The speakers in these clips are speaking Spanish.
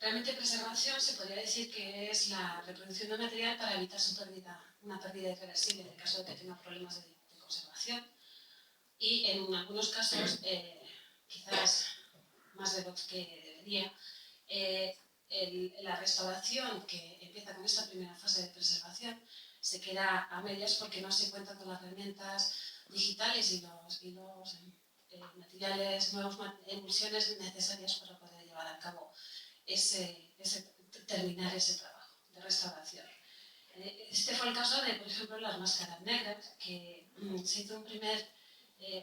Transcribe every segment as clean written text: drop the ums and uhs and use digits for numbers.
Realmente preservación se podría decir que es la reproducción del material para evitar su pérdida, una pérdida irreversible en el caso de que tenga problemas de conservación. Y en algunos casos, quizás más de lo que debería, la restauración que empieza con esta primera fase de preservación se queda a medias porque no se cuenta con las herramientas digitales y los materiales, nuevas emulsiones necesarias para poder llevar a cabo terminar ese trabajo de restauración. Este fue el caso de, por ejemplo, las máscaras negras, que se hizo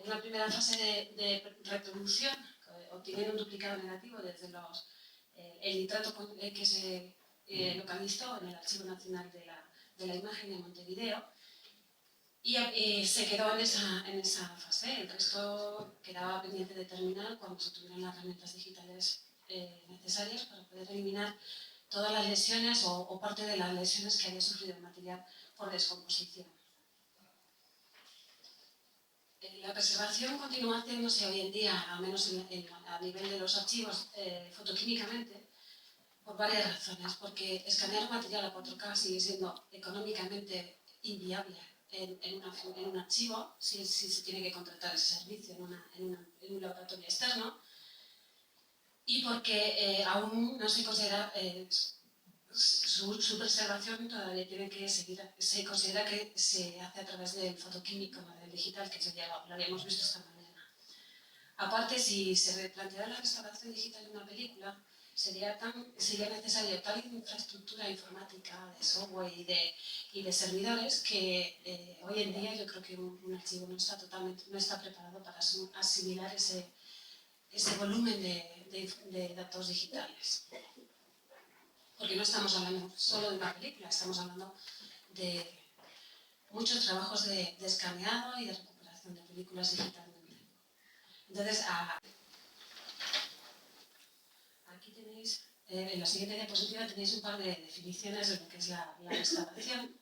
una primera fase de reproducción, obteniendo un duplicado negativo desde el nitrato que se localizó en el Archivo Nacional de la Imagen en Montevideo, y se quedó en esa fase. El resto quedaba pendiente de terminar cuando se tuvieran las herramientas digitales necesarias para poder eliminar todas las lesiones o parte de las lesiones que había sufrido el material por descomposición. La preservación continúa haciéndose hoy en día, al menos a nivel de los archivos, fotoquímicamente, por varias razones. Porque escanear material a 4K sigue siendo económicamente inviable en un archivo, si se tiene que contratar ese servicio en un laboratorio externo, y porque aún no se considera su preservación todavía tiene que seguir, se considera que se hace a través del fotoquímico, del digital, que lo habíamos visto esta mañana. Aparte, si se replanteara la restauración digital de una película, sería necesaria tal infraestructura informática de software y de servidores que hoy en día yo creo que un archivo no está preparado para asimilar ese volumen de datos digitales. Porque no estamos hablando solo de una película, estamos hablando de muchos trabajos de escaneado y de recuperación de películas digitalmente. Entonces, aquí tenéis, en la siguiente diapositiva tenéis un par de definiciones de lo que es la restauración,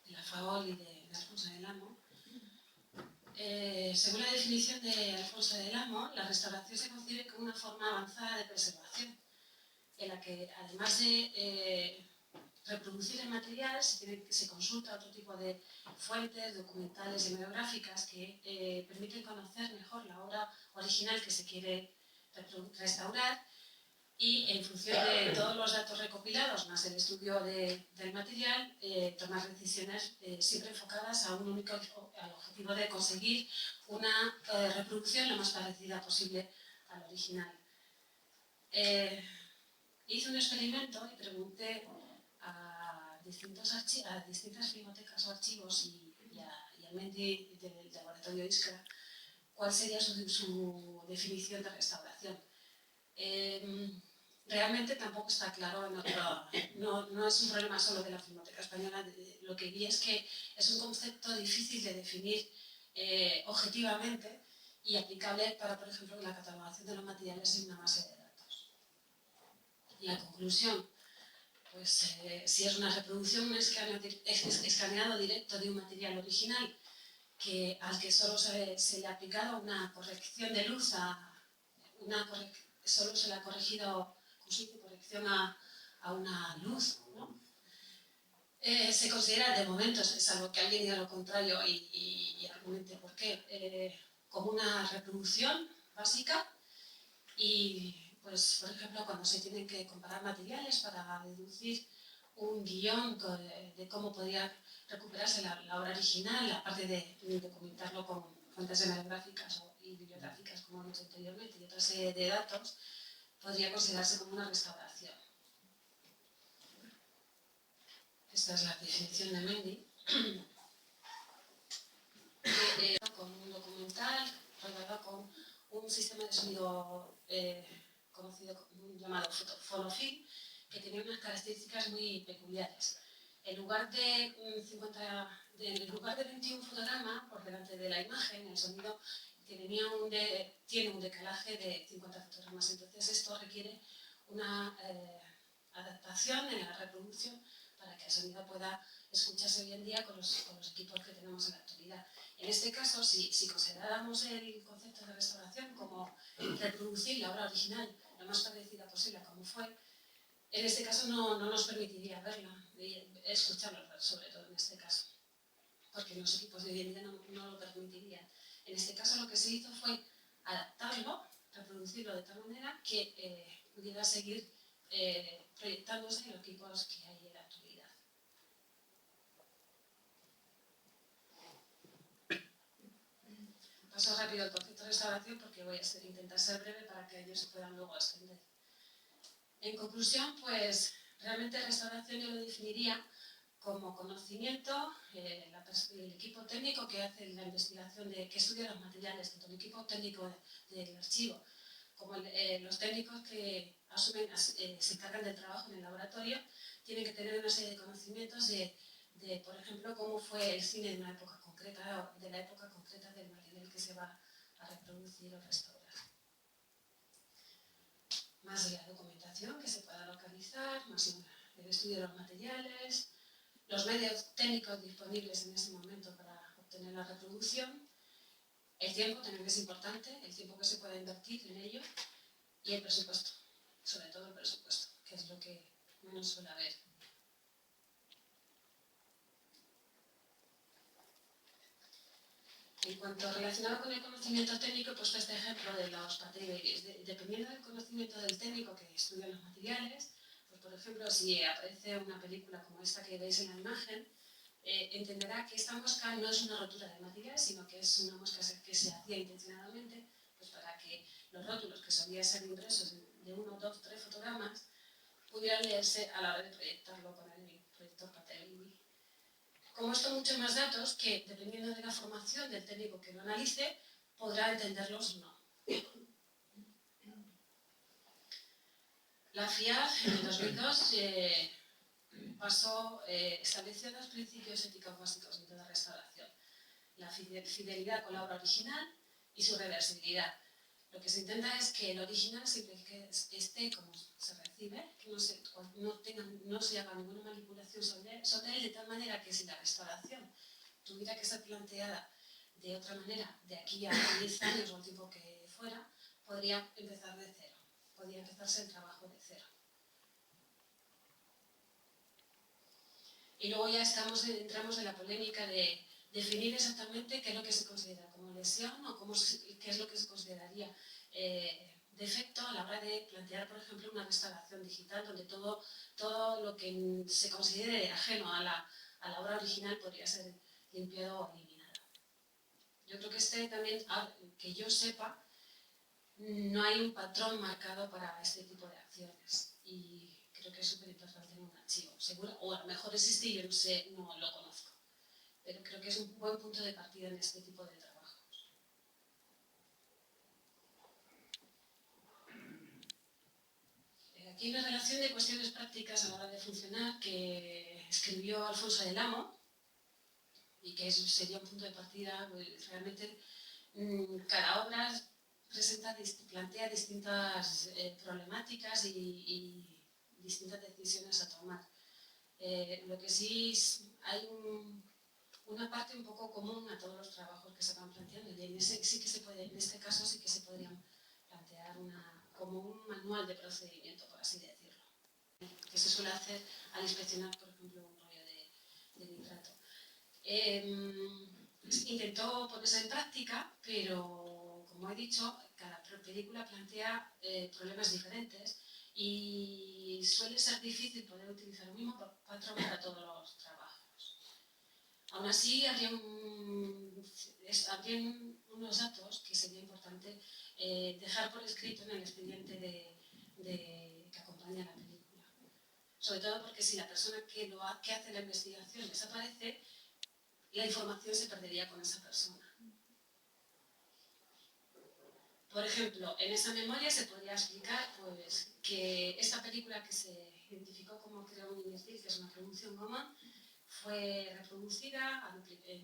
de la FAOL y de Alfonso del Amo. Según la definición de Alfonso del Amo, la restauración se concibe como una forma avanzada de preservación, en la que además de reproducir el material se consulta otro tipo de fuentes documentales y bibliográficas que permiten conocer mejor la obra original que se quiere restaurar, y en función de todos los datos recopilados más el estudio del material, tomar decisiones siempre enfocadas a al objetivo de conseguir una reproducción lo más parecida posible al original. Hice un experimento y pregunté a distintas bibliotecas o archivos y a Mendy del laboratorio Iskra cuál sería su definición de restauración. Realmente tampoco está claro, no es un problema solo de la Filmoteca Española. Lo que vi es que es un concepto difícil de definir objetivamente y aplicable para, por ejemplo, la catalogación de los materiales en una base de datos. La conclusión, pues si es una reproducción, un escaneado directo de un material original al que solo se le ha aplicado una corrección de luz, solo se le ha corregido corrección a una luz, ¿no? Se considera de momento, salvo que alguien diga lo contrario y argumente por qué, como una reproducción básica. Y, pues, por ejemplo, cuando se tienen que comparar materiales para deducir un guión de cómo podría recuperarse la obra original, aparte de documentarlo con fuentes bibliográficas y bibliográficas, como he dicho anteriormente, y otra serie de datos, podría considerarse como una restauración. Esta es la definición de Mendy. Con un documental rodado con un sistema de sonido llamado Fonofilm, que tenía unas características muy peculiares. En lugar de 21 fotogramas por delante de la imagen, el sonido tiene un decalaje de 50 fotogramas. Entonces esto requiere una adaptación en la reproducción para que el sonido pueda escucharse hoy en día con los equipos que tenemos en la actualidad. En este caso, si consideráramos el concepto de restauración como reproducir la obra original lo más parecida posible a cómo fue, en este caso no nos permitiría verla, escucharla sobre todo en este caso, porque los equipos de hoy en día no lo permitirían. En este caso lo que se hizo fue adaptarlo, reproducirlo de tal manera que pudiera seguir proyectándose en los equipos que hay en la actualidad. Paso rápido el concepto de restauración porque voy a intentar ser breve para que ellos se puedan luego extender. En conclusión, pues realmente restauración yo lo definiría como conocimiento, el equipo técnico que hace la investigación, que estudia los materiales, tanto el equipo técnico del archivo como los técnicos que asumen, se encargan del trabajo en el laboratorio, tienen que tener una serie de conocimientos de, por ejemplo, cómo fue el cine de una época concreta, de la época concreta del material que se va a reproducir o restaurar. Más de la documentación que se pueda localizar, más el estudio de los materiales, los medios técnicos disponibles en ese momento para obtener la reproducción, el tiempo también es importante, el tiempo que se pueda invertir en ello, y el presupuesto, sobre todo el presupuesto, que es lo que menos suele haber. En cuanto relacionado con el conocimiento técnico, he puesto este ejemplo de los patéis. Dependiendo del conocimiento del técnico que estudia los materiales, pues por ejemplo, si aparece una película como esta que veis en la imagen, entenderá que esta mosca no es una rotura de material, sino que es una mosca que se hacía intencionadamente pues para que los rótulos que solían ser impresos de 1, 2, 3 fotogramas pudieran leerse a la hora de proyectarlo con el proyector Patel. Como esto, muchos más datos que, dependiendo de la formación del técnico que lo analice, podrá entenderlos o no. La FIAF en el 2002 estableció 2 principios éticos básicos en toda restauración: la fidelidad con la obra original y su reversibilidad. Lo que se intenta es que el original siempre que esté como se recibe, que no se haga ninguna manipulación sobre él, de tal manera que si la restauración tuviera que ser planteada de otra manera, de aquí a 10 años o el tiempo que fuera, podría empezar de cero, podría empezarse el trabajo de cero. Y luego ya entramos en la polémica de definir exactamente qué es lo que se considera como lesión o qué es lo que se consideraría defecto a la hora de plantear, por ejemplo, una restauración digital donde todo lo que se considere ajeno a la obra original podría ser limpiado o eliminado. Yo creo que también, que yo sepa, no hay un patrón marcado para este tipo de acciones y creo que es súper importante en un archivo. Seguro, o a lo mejor existe y yo no lo conozco, pero creo que es un buen punto de partida en este tipo de trabajos. Aquí hay una relación de cuestiones prácticas a la hora de funcionar que escribió Alfonso del Amo y que sería un punto de partida. Pues, realmente cada obra plantea distintas problemáticas y distintas decisiones a tomar. Lo que sí hay una parte un poco común a todos los trabajos que se van planteando, y en este caso sí que se podrían plantear como un manual de procedimiento, por así decirlo, que se suele hacer al inspeccionar, por ejemplo, un rollo de nitrato. Intentó ponerse en práctica, pero como he dicho, cada película plantea problemas diferentes y suele ser difícil poder utilizar el mismo patrón para todos los trabajos. Aún así, habría unos datos que sería importante dejar por escrito en el expediente que acompaña a la película. Sobre todo porque si la persona que hace la investigación desaparece, la información se perdería con esa persona. Por ejemplo, en esa memoria se podría explicar pues, que esta película que se identificó como Creo un Inertil, que es una producción común, fue reproducida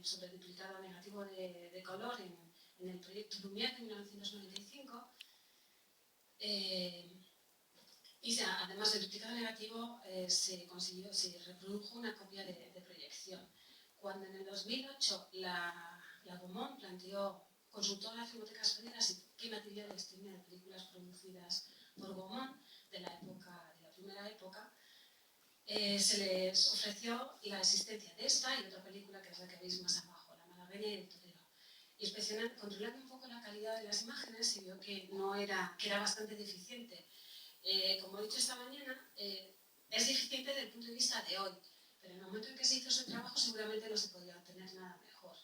sobre duplicado negativo de color en el proyecto Lumière de 1995. Y además del duplicado negativo, se reprodujo una copia de proyección. Cuando en el 2008 la Gaumont consultó a las filmotecas federales qué materiales tenían películas producidas por Gaumont, se les ofreció la existencia de esta y otra película que es la que veis más abajo, La malagueña y el torero. Y controlando un poco la calidad de las imágenes se vio que era bastante deficiente. Como he dicho esta mañana, es deficiente desde el punto de vista de hoy, pero en el momento en que se hizo ese trabajo seguramente no se podía obtener nada mejor.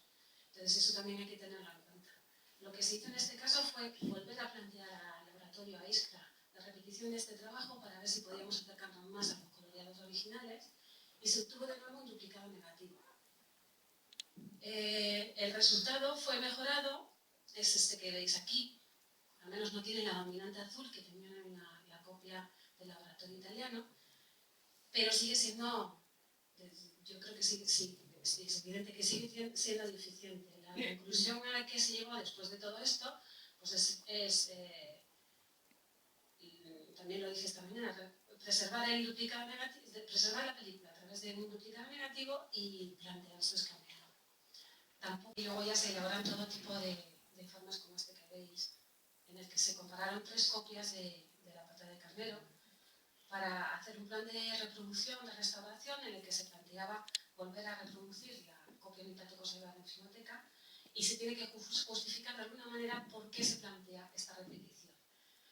Entonces eso también hay que tenerlo en cuenta. Lo que se hizo en este caso fue volver a plantear al laboratorio, a Iskra, la repetición de este trabajo para ver si podíamos acercarnos más a los coloreados originales y se obtuvo de nuevo un duplicado negativo. El resultado fue mejorado, es este que veis aquí, al menos no tiene la dominante azul que tenía en la copia del laboratorio italiano, pero sigue siendo, yo creo que sí, es evidente que sigue siendo deficiente. La conclusión a la que se llegó después de todo esto, pues también lo dije esta mañana, preservar el duplicado negativo, preservar la película a través de un duplicado negativo y plantear su escaneo. Y luego ya se elaboran todo tipo de informes como este que veis, en el que se compararon 3 copias de la pata de carnero para hacer un plan de reproducción, de restauración, en el que se planteaba volver a reproducir la copia mitad conservada en filmoteca y se tiene que justificar de alguna manera por qué se plantea esta repetición.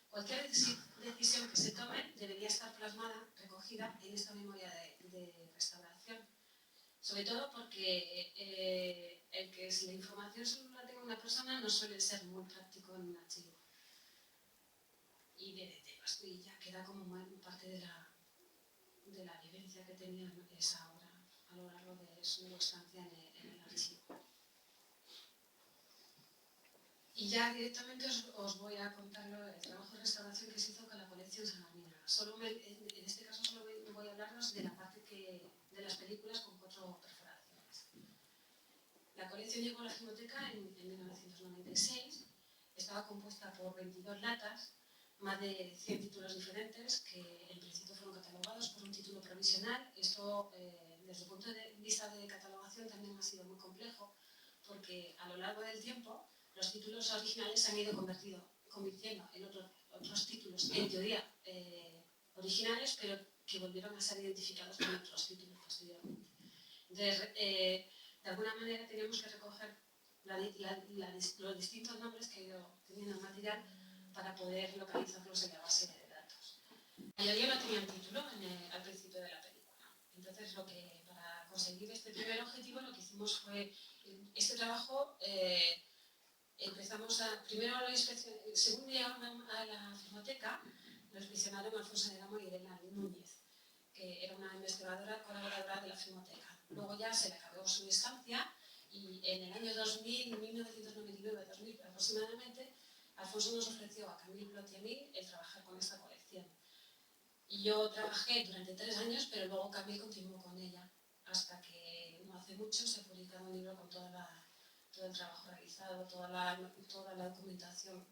Cualquier decisión que se tome debería estar plasmada, recogida en esta memoria de restauración. Sobre todo porque el que si la información solo la tenga una persona no suele ser muy práctico en un archivo. Y ya queda como parte de la vivencia que tenía esa obra a lo largo de su estancia en el archivo. Y ya directamente os voy a contar el trabajo de restauración que se hizo con la colección Sanarmina. En este caso solo voy a hablaros de la parte de las películas con 4 perforaciones. La colección llegó a la Filmoteca en 1996. Estaba compuesta por 22 latas, más de 100 títulos diferentes que en principio fueron catalogados por un título provisional. Esto, desde el punto de vista de catalogación, también ha sido muy complejo porque a lo largo del tiempo los títulos originales se han ido convirtiendo en otros títulos, en teoría, originales, pero que volvieron a ser identificados con otros títulos posteriormente. Entonces, de alguna manera teníamos que recoger los distintos nombres que ha ido teniendo el material para poder localizarlos en la base de datos. La mayoría no tenían título al principio de la película. Entonces, para conseguir este primer objetivo, lo que hicimos fue, este trabajo, primero según llegaron a la filmoteca, lo inspeccionaron Alfonso de Gamo y Elena Núñez, que era una investigadora colaboradora de la filmoteca. Luego ya se le acabó su estancia y en el año 2000, 1999-2000 aproximadamente, Alfonso nos ofreció a Camille Plot y a mí el trabajar con esta colección. Y yo trabajé durante 3 años, pero luego Camille continuó con ella, hasta que no hace mucho se ha publicado un libro con todo el trabajo realizado, toda la documentación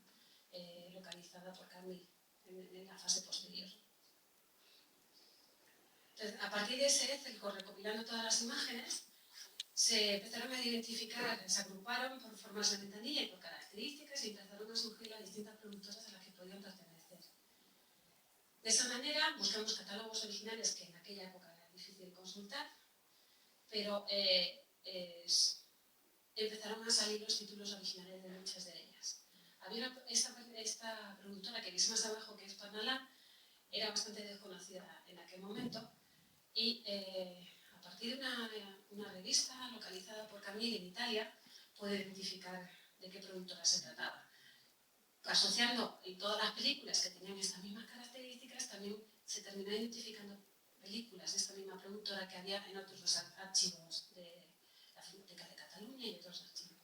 localizada por Camille en la fase posterior. Entonces, a partir de ese Excel, recopilando todas las imágenes, se empezaron a identificar, se agruparon por formas de ventanilla y por características y empezaron a surgir las distintas productoras a las que podían pertenecer. De esa manera buscamos catálogos originales que en aquella época era difícil consultar, pero empezaron a salir los títulos originales de muchas de ellas. Esta productora que veis más abajo, que es Parnalá, era bastante desconocida en aquel momento y a partir de una revista localizada por Camille en Italia, pude identificar de qué productora se trataba. Asociando todas las películas que tenían estas mismas características, también se terminó identificando películas de esta misma productora que había en otros archivos de la Filmoteca de Cataluña y otros archivos.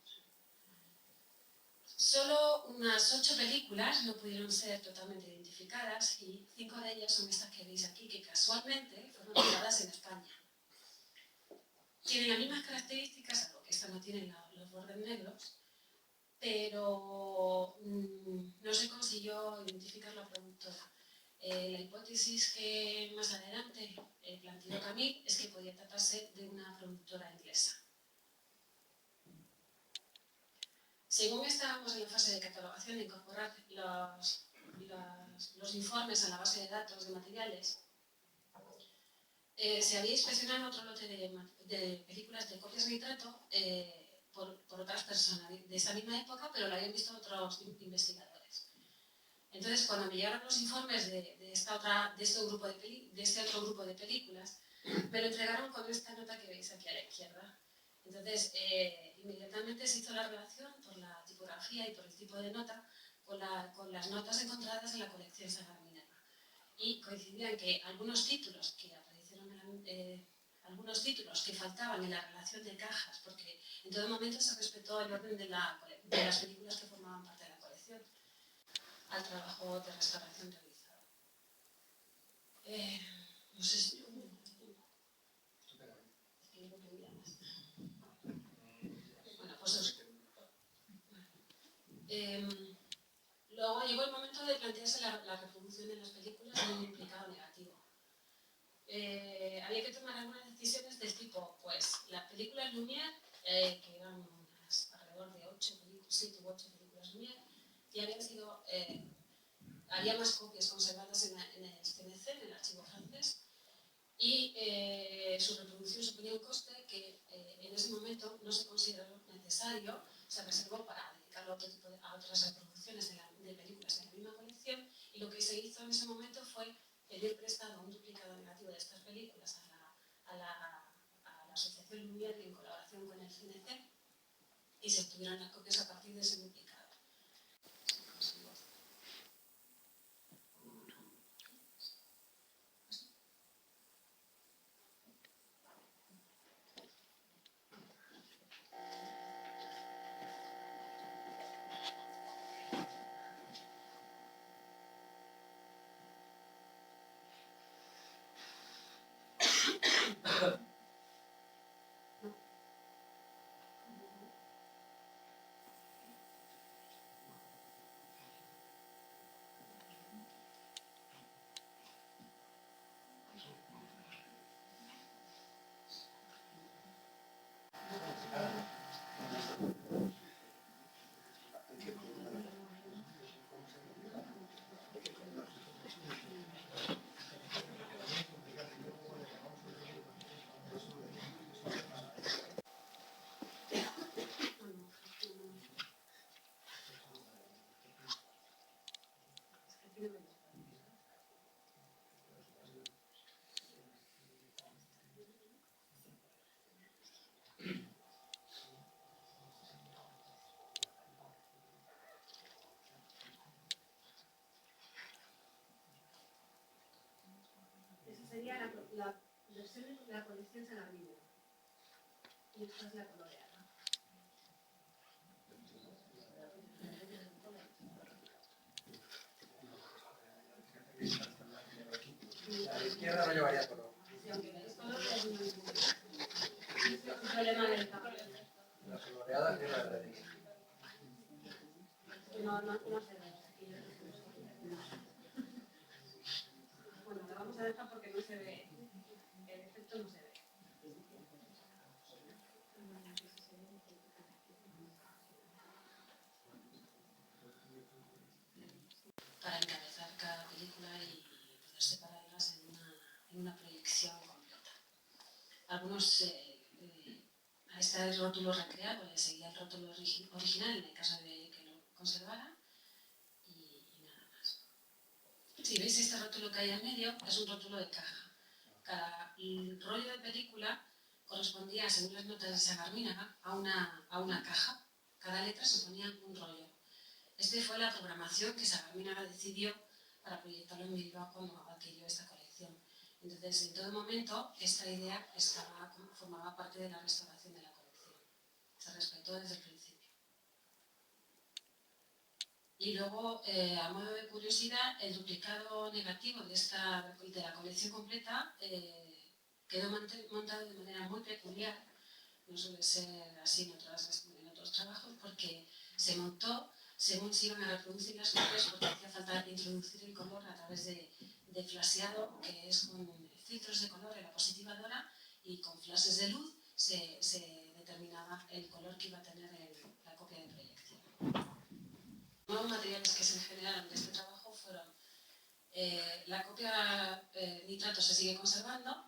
Solo unas 8 películas no pudieron ser totalmente identificadas y 5 de ellas son estas que veis aquí, que casualmente fueron rodadas en España. Tienen las mismas características, salvo que esta no tiene los bordes negros, pero no se consiguió identificar la productora. La hipótesis que más adelante planteó Camille es que podía tratarse de una productora inglesa. Según estábamos en la fase de catalogación de incorporar los informes a la base de datos de materiales, se había inspeccionado otro lote de películas de copias de nitrato por otras personas de esa misma época, pero lo habían visto otros investigadores. Entonces, cuando me llegaron los informes de este otro grupo de películas, me lo entregaron con esta nota que veis aquí a la izquierda. Entonces, inmediatamente se hizo la relación por la tipografía y por el tipo de nota con las notas encontradas en la colección Sagrada Minerva. Y coincidían que algunos títulos que aparecieron algunos títulos que faltaban en la relación de cajas, porque en todo momento se respetó el orden de las películas que formaban parte de la colección, al trabajo de restauración realizado. No sé si... Bueno, pues luego llegó el momento de plantearse la reproducción de las películas en un implicado negativo. Había que tomar algunas decisiones del tipo, pues, las películas Lumière, que eran alrededor de 7 u 8 películas Lumière, y había más copias conservadas en el CNC, en el archivo francés, y su reproducción suponía un coste que en ese momento no se consideró necesario, se reservó para dedicarlo a otras reproducciones de películas de la misma colección, y lo que se hizo en ese momento fue pedir prestado un duplicado negativo de estas películas a la Asociación Lumière en colaboración con el CNC, y se obtuvieron las copias a partir de ese duplicado. Sería la versión de la colección Sagarmina. Y esta es la coloreada. A la izquierda no llevaría color. Sí, aunque veis color es un problema del papel. La coloreada que es la derecha. No se ve. Bueno, la vamos a dejar porque no se ve. El efecto no se ve. Para encabezar cada película y poder separarlas en una proyección completa. Algunos a este rótulo recreado le seguía el rótulo original en el caso de que lo conservara y nada más. Si veis este rótulo que hay en medio, es un rótulo de caja. Cada rollo de película correspondía, según las notas de Sagarmina, a una caja. Cada letra suponía un rollo. Esta fue la programación que Sagarmina decidió para proyectarlo en Bilbao cuando adquirió esta colección. Entonces, en todo momento, esta idea formaba parte de la restauración de la colección. Se respetó desde el principio. Y luego, a modo de curiosidad, el duplicado negativo de la colección completa quedó montado de manera muy peculiar. No suele ser así en otros trabajos, porque se montó según se iban a reproducir las copias, porque hacía falta introducir el color a través de flasheado, que es con filtros de color en la positivadora, y con flashes de luz se determinaba el color que iba a tener la copia de proyección. Los nuevos materiales que se generaron de este trabajo fueron la copia nitrato se sigue conservando,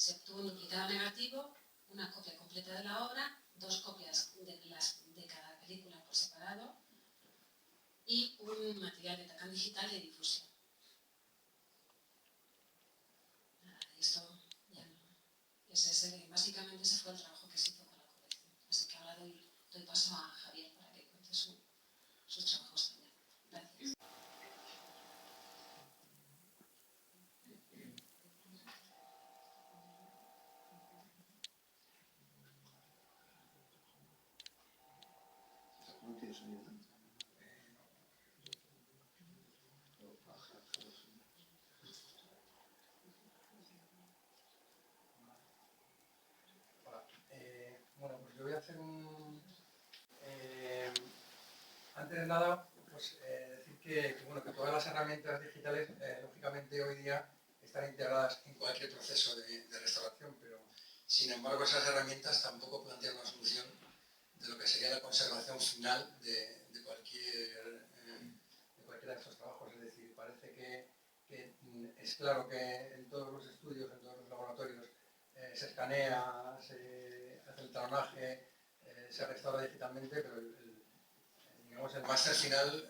Se obtuvo un duplicado negativo, una copia completa de la obra, 2 copias de cada película por separado y un material de tacán digital de difusión. Esto ya no. Básicamente ese fue el trabajo que se hizo con la colección. Así que ahora doy paso a Javier para que cuente sus trabajos también. Gracias. ¿No tiene sonido? Hola. Bueno, pues yo voy a hacer antes de nada, pues decir que todas las herramientas digitales, lógicamente hoy día están integradas en cualquier proceso de restauración, pero sin embargo esas herramientas tampoco plantean una solución de lo que sería la conservación final de cualquiera de estos trabajos. Es decir, parece que es claro que en todos los estudios, en todos los laboratorios, se escanea, se hace el talonaje, se restaura digitalmente, pero digamos, el máster final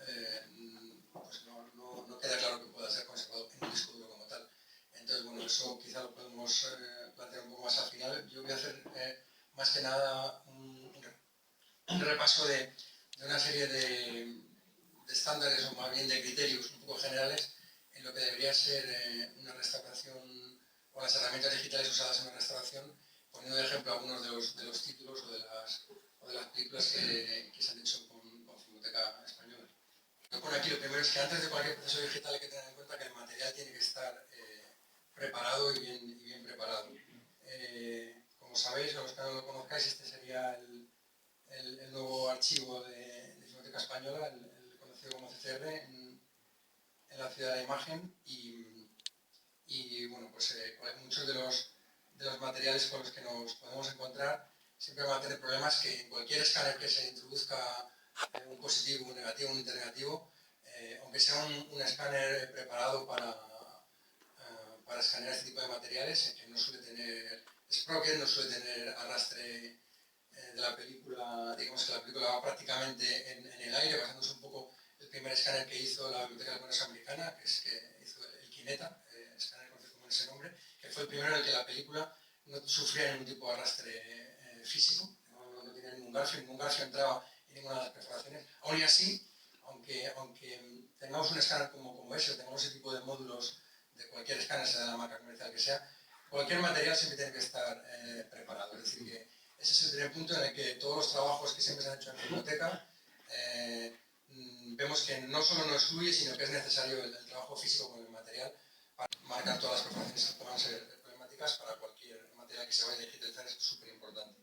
pues no queda claro que pueda ser conservado en un disco duro como tal. Entonces, bueno, eso quizá lo podemos plantear un poco más al final. Yo voy a hacer más que nada un repaso de una serie de estándares o más bien de criterios un poco generales en lo que debería ser una restauración o las herramientas digitales usadas en una restauración, poniendo de ejemplo algunos de los títulos o de las películas que se han hecho con Filmoteca Española. Lo que pone aquí, lo primero es que antes de cualquier proceso digital hay que tener en cuenta que el material tiene que estar preparado y bien preparado. Como sabéis, o los que no lo conozcáis, este sería el nuevo archivo de Filmoteca Española, el conocido como CCR, en la ciudad de Imagen, y bueno, pues muchos de los materiales con los que nos podemos encontrar siempre van a tener problemas que en cualquier escáner que se introduzca un positivo, un negativo, un internegativo, aunque sea un escáner preparado para escanear este tipo de materiales, que no suele tener sprocket, no suele tener arrastre de la película, digamos que la película va prácticamente en el aire, basándose un poco el primer escáner que hizo la Biblioteca del Congreso Americana, que hizo el Kineta, escáner conocido con ese nombre, que fue el primero en el que la película no sufría ningún tipo de arrastre físico, no tenía ningún garfio entraba en ninguna de las perforaciones. Aún y así, aunque tengamos un escáner como ese, o tengamos ese tipo de módulos de cualquier escáner, sea de la marca comercial que sea, cualquier material siempre tiene que estar preparado. Es decir, que ese es el primer punto en el que todos los trabajos que siempre se han hecho en la biblioteca vemos que no solo no excluye, sino que es necesario el trabajo físico con el material para marcar todas las perforaciones que puedan ser problemáticas para cualquier material que se vaya a digitalizar. Es súper importante.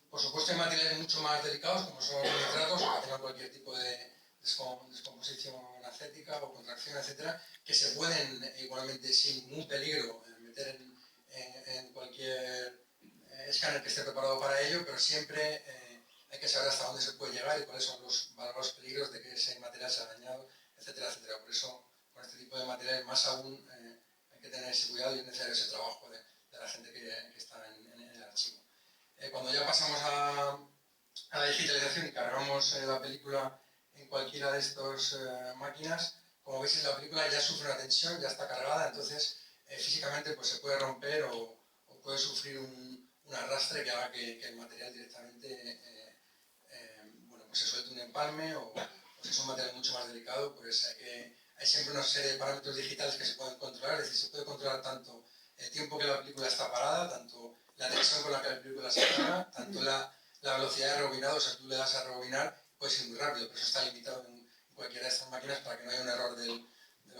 Por supuesto, hay materiales mucho más delicados, como son los nitratos, que tengan cualquier tipo de descomposición acética o contracción, etcétera, que se pueden igualmente sin ningún peligro meter en cualquier escáner que esté preparado para ello, pero siempre hay que saber hasta dónde se puede llegar y cuáles son los peligros de que ese material se ha dañado, etcétera, etcétera. Por eso, con este tipo de materiales, más aún hay que tener ese cuidado y es necesario ese trabajo de la gente que está en el archivo. Cuando ya pasamos a la digitalización y cargamos la película en cualquiera de estas máquinas, como veis en la película ya sufre una tensión, ya está cargada, entonces físicamente pues, se puede romper o puede sufrir un arrastre que haga que el material directamente bueno, pues se suelte un empalme o si es un material mucho más delicado, pues hay siempre una serie de parámetros digitales que se pueden controlar, es decir, se puede controlar tanto el tiempo que la película está parada, tanto la tensión con la que la película se carga, tanto la velocidad de rebobinado, o sea, tú le das a rebobinar, puede ser muy rápido, pero eso está limitado en cualquiera de estas máquinas para que no haya un error del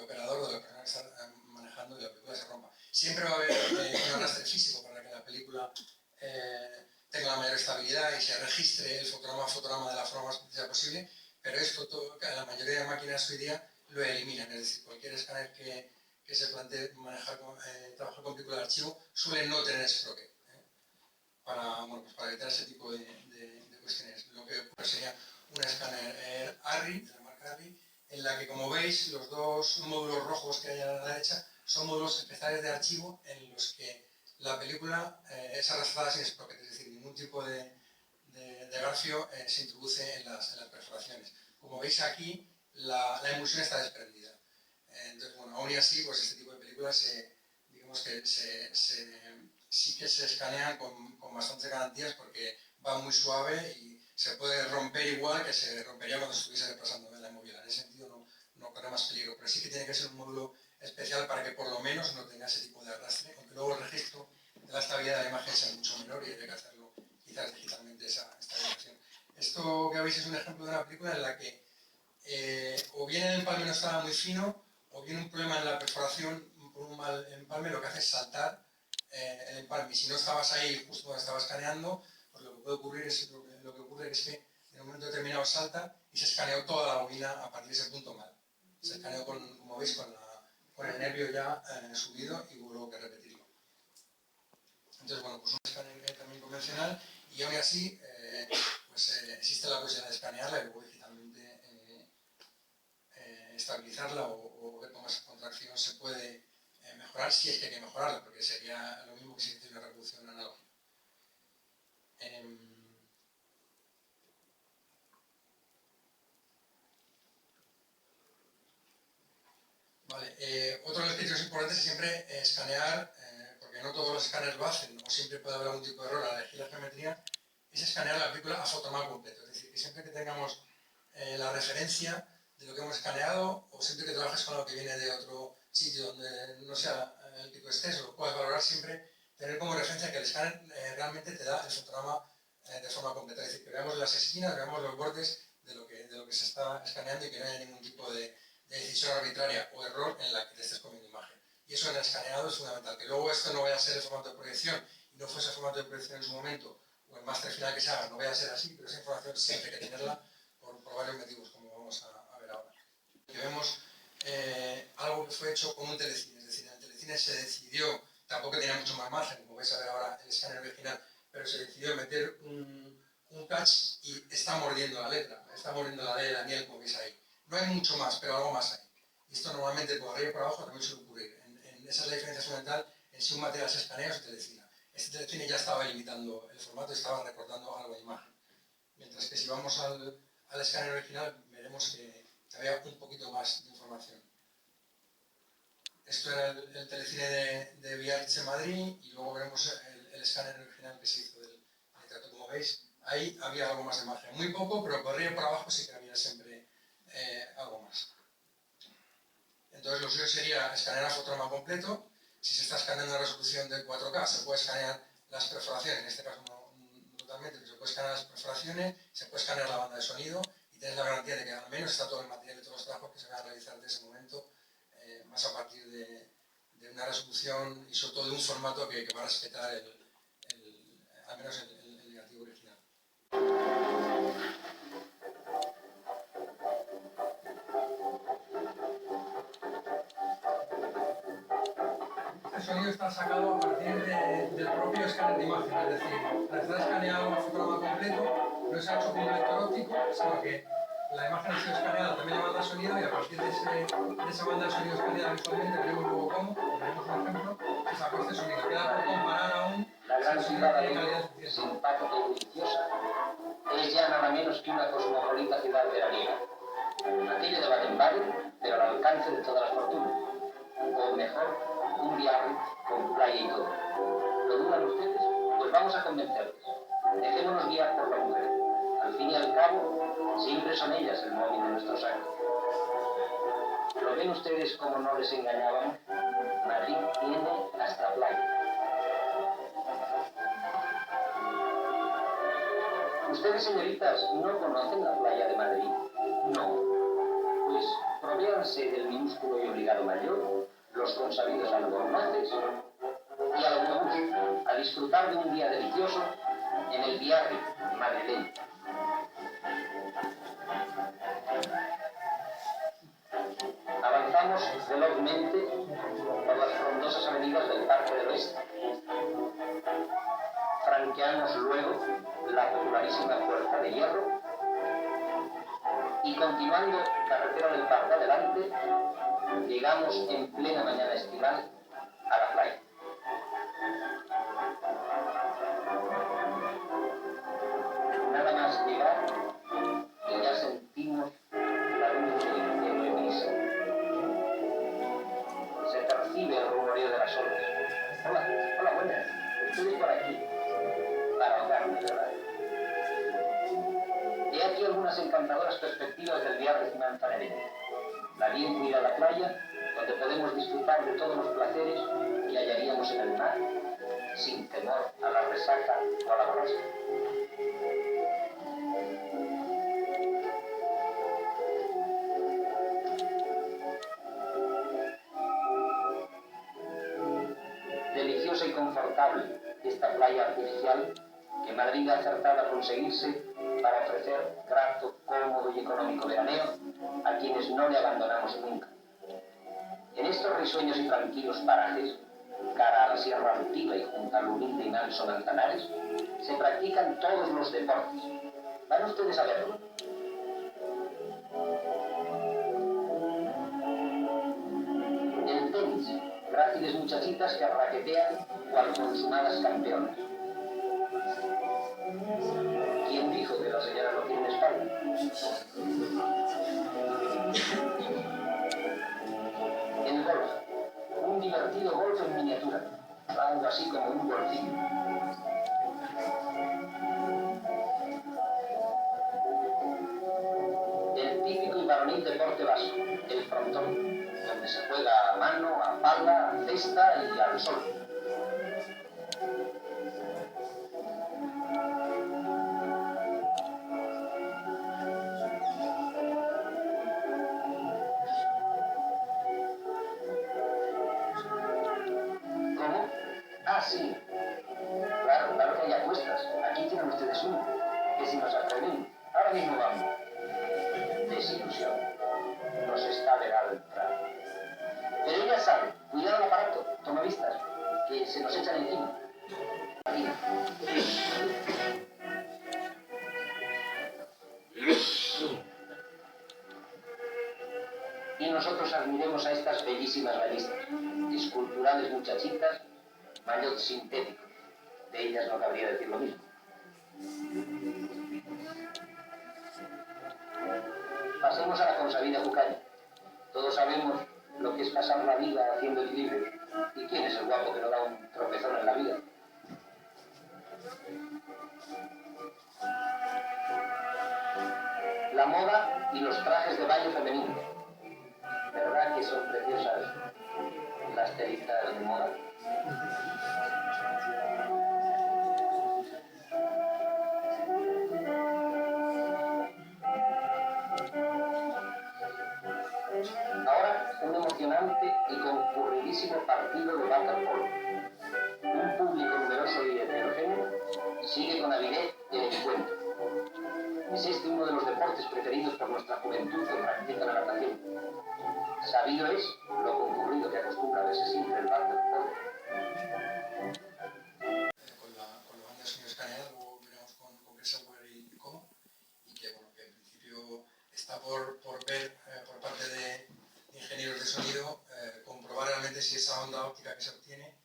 operador o de la persona que está manejando y la película se rompa. Siempre va a haber un arrastre físico para que la película tenga la mayor estabilidad y se registre el fotograma de la forma más precisa posible, pero esto la mayoría de máquinas hoy día lo eliminan, es decir, cualquier escáner que se plantee trabajar con película de archivo suele no tener sprocket para evitar ese tipo de cuestiones. Lo que sería un escáner ARRI, de la marca ARRI, en la que, como veis, los dos módulos rojos que hay a la derecha son módulos especiales de archivo en los que la película es arrastrada sin sprocket, es decir, ningún tipo de grafio se introduce en las perforaciones. Como veis aquí, la emulsión está desprendida. Entonces, bueno, aún y así, pues este tipo de películas digamos que sí que se escanean con bastantes garantías porque va muy suave y se puede romper igual que se rompería cuando estuviese repasando en la movida. En ese sentido no corre más peligro, pero sí que tiene que ser un módulo especial para que por lo menos no tenga ese tipo de arrastre, aunque luego el registro de la estabilidad de la imagen sea mucho menor y hay que hacerlo quizás digitalmente esa estabilización. Esto que veis es un ejemplo de una película en la que o bien el empalme no estaba muy fino, o bien un problema en la perforación por un mal empalme lo que hace es saltar el empalme. Y si no estabas ahí justo donde estabas escaneando, pues lo que puede ocurrir es, lo que ocurre es que en un momento determinado salta y se escaneó toda la bobina a partir de ese punto mal. Se escaneó, como veis, con el nervio ya subido y hubo que repetirlo. Entonces, bueno, pues un escáner también convencional y aún así pues, existe la posibilidad de escanearla y luego digitalmente estabilizarla o ver cómo esa contracción se puede mejorar si es que hay que mejorarla, porque sería lo mismo que si hiciera una reproducción analógica. Vale, otro de los criterios importantes es siempre escanear, porque no todos los escáneres lo hacen, o siempre puede haber algún tipo de error al elegir la geometría, es escanear la película a fotomap completo. Es decir, que siempre que tengamos la referencia de lo que hemos escaneado, o siempre que trabajes con lo que viene de otro sitio donde no sea el que tú estés, lo puedas valorar siempre, tener como referencia que el escáner realmente te da el fotograma de forma completa. Es decir, que veamos las esquinas, veamos los bordes de lo que se está escaneando y que no haya ningún tipo de decisión arbitraria o error en la que te estés comiendo imagen. Y eso en el escaneado es fundamental. Que luego esto no vaya a ser el formato de proyección y no fuese el formato de proyección en su momento, o el máster final que se haga, no vaya a ser así, pero esa información siempre hay que tenerla por varios motivos, como vamos a ver ahora. Aquí vemos algo que fue hecho con un telecine, es decir, en el telecine se decidió, tampoco tenía mucho más margen, como vais a ver ahora el escáner original, pero se decidió meter un catch y está mordiendo la letra, está mordiendo la D, la miel, como veis ahí. No hay mucho más, pero algo más hay. Y esto normalmente por arriba y por abajo también suele ocurrir. Esa es la diferencia fundamental en si un material se escanea o se telecina. Este telecine ya estaba limitando el formato y estaba recortando algo de imagen. Mientras que si vamos al escáner original veremos que había un poquito más de información. Esto era el telecine de Biarritz Madrid y luego veremos el escáner original que se hizo del retrato. Como veis, ahí había algo más de margen. Muy poco, pero por arriba y por abajo sí que había siempre algo más. Entonces lo suyo sería escanear a fotograma completo. Si se está escaneando una resolución de 4K, se puede escanear las perforaciones, en este caso no totalmente, pero se puede escanear las perforaciones, se puede escanear la banda de sonido y tener la garantía de que al menos está todo el material de todos los trabajos que se van a realizar desde ese momento, más a partir de una resolución y sobre todo de un formato que va a respetar al menos el negativo original. El sonido está sacado a partir del propio escáner de imagen, es decir, al estar escaneado un fotograma completo, no se ha hecho con un lector óptico, sino que la imagen ha sido escaneada también la banda de sonido y a partir de esa banda de sonido escaneada visualmente, veremos luego cómo, veremos un ejemplo, se sacó este sonido. Queda por comparar aún la gran ciudad calidad simpática y deliciosa es ya nada menos que una cosmopolita ciudad veraniega. Aquello de Baden-Baden, pero al alcance de todas las fortunas. O mejor, un viaje con playa y todo. ¿Lo dudan ustedes? Pues vamos a convencerles. Dejémonos guiar por la mujer. Al fin y al cabo, siempre son ellas el móvil de nuestro sangre. ¿Lo ven ustedes como no les engañábamos? Madrid tiene hasta playa. ¿Ustedes, señoritas, no conocen la playa de Madrid? No. Pues provéanse del minúsculo y obligado mayor, los consabidos albornoces y al autobús a disfrutar de un día delicioso en el Biarritz madrileño. Avanzamos velozmente por las frondosas avenidas del Parque del Oeste. Franqueamos luego la popularísima Puerta de Hierro Y continuando carretera del Parque adelante, llegamos en plena mañana estival a la playa. Nada más llegar y ya sentimos la luz del incendio gris. Se percibe el rumoreo de las olas. Hola, buenas. Estoy por aquí para ahogarme, ¿verdad? He aquí algunas encantadoras perspectivas del viaje manzanereño. La bien cuidada playa, donde podemos disfrutar de todos los placeres que hallaríamos en el mar, sin temor a la resaca o a la borrasca. Deliciosa y confortable esta playa artificial que Madrid ha acertado a conseguirse para ofrecer grato, cómodo y económico veraneo a quienes no le abandonamos nunca. En estos risueños y tranquilos parajes, cara a la Sierra Altiva y junto al humilde y manso Manzanares, se practican todos los deportes. ¿Van ustedes a verlo? El tenis, gráciles muchachitas que raquetean cual consumadas campeonas. ¿Quién dijo que la señora no tiene espalda? El golf, un divertido golf en miniatura, algo así como un golfillo. El típico y varonil deporte vasco, el frontón, donde se juega a mano, a pala, a cesta y al sol. ¿Cómo? Ah, sí. Claro que hay apuestas. Aquí tienen ustedes uno. Que si nos atrevemos, ahora mismo vamos. Desilusión. Nos está vedado entrar. Pero ella sabe, cuidado al aparato, toma vistas, que se nos echan encima. Aquí. Y nosotros admiremos a estas bellísimas ballistas, esculturales muchachitas, maillot sintético. De ellas no cabría decir lo mismo. Pasemos a la consabida Jucaya. Todos sabemos lo que es pasar la vida haciendo equilibrio. ¿Y quién es el guapo que no da un tropezón en la vida? La moda y los trajes de baño femeninos. ¿Verdad que son preciosas las telitas de moda? Ahora, un emocionante y concurridísimo partido de waterpolo. Un público numeroso y heterogéneo sigue con avidez el encuentro. Es este uno de los deportes preferidos por nuestra juventud que practica la natación. Sabido es lo concurrido que acostumbra a verse siempre el waterpolo. Con la banda de sonido escaneada, luego veremos con Software y cómo, y que, bueno, que en principio está por ver por parte de ingenieros de sonido comprobar realmente si esa onda óptica que se obtiene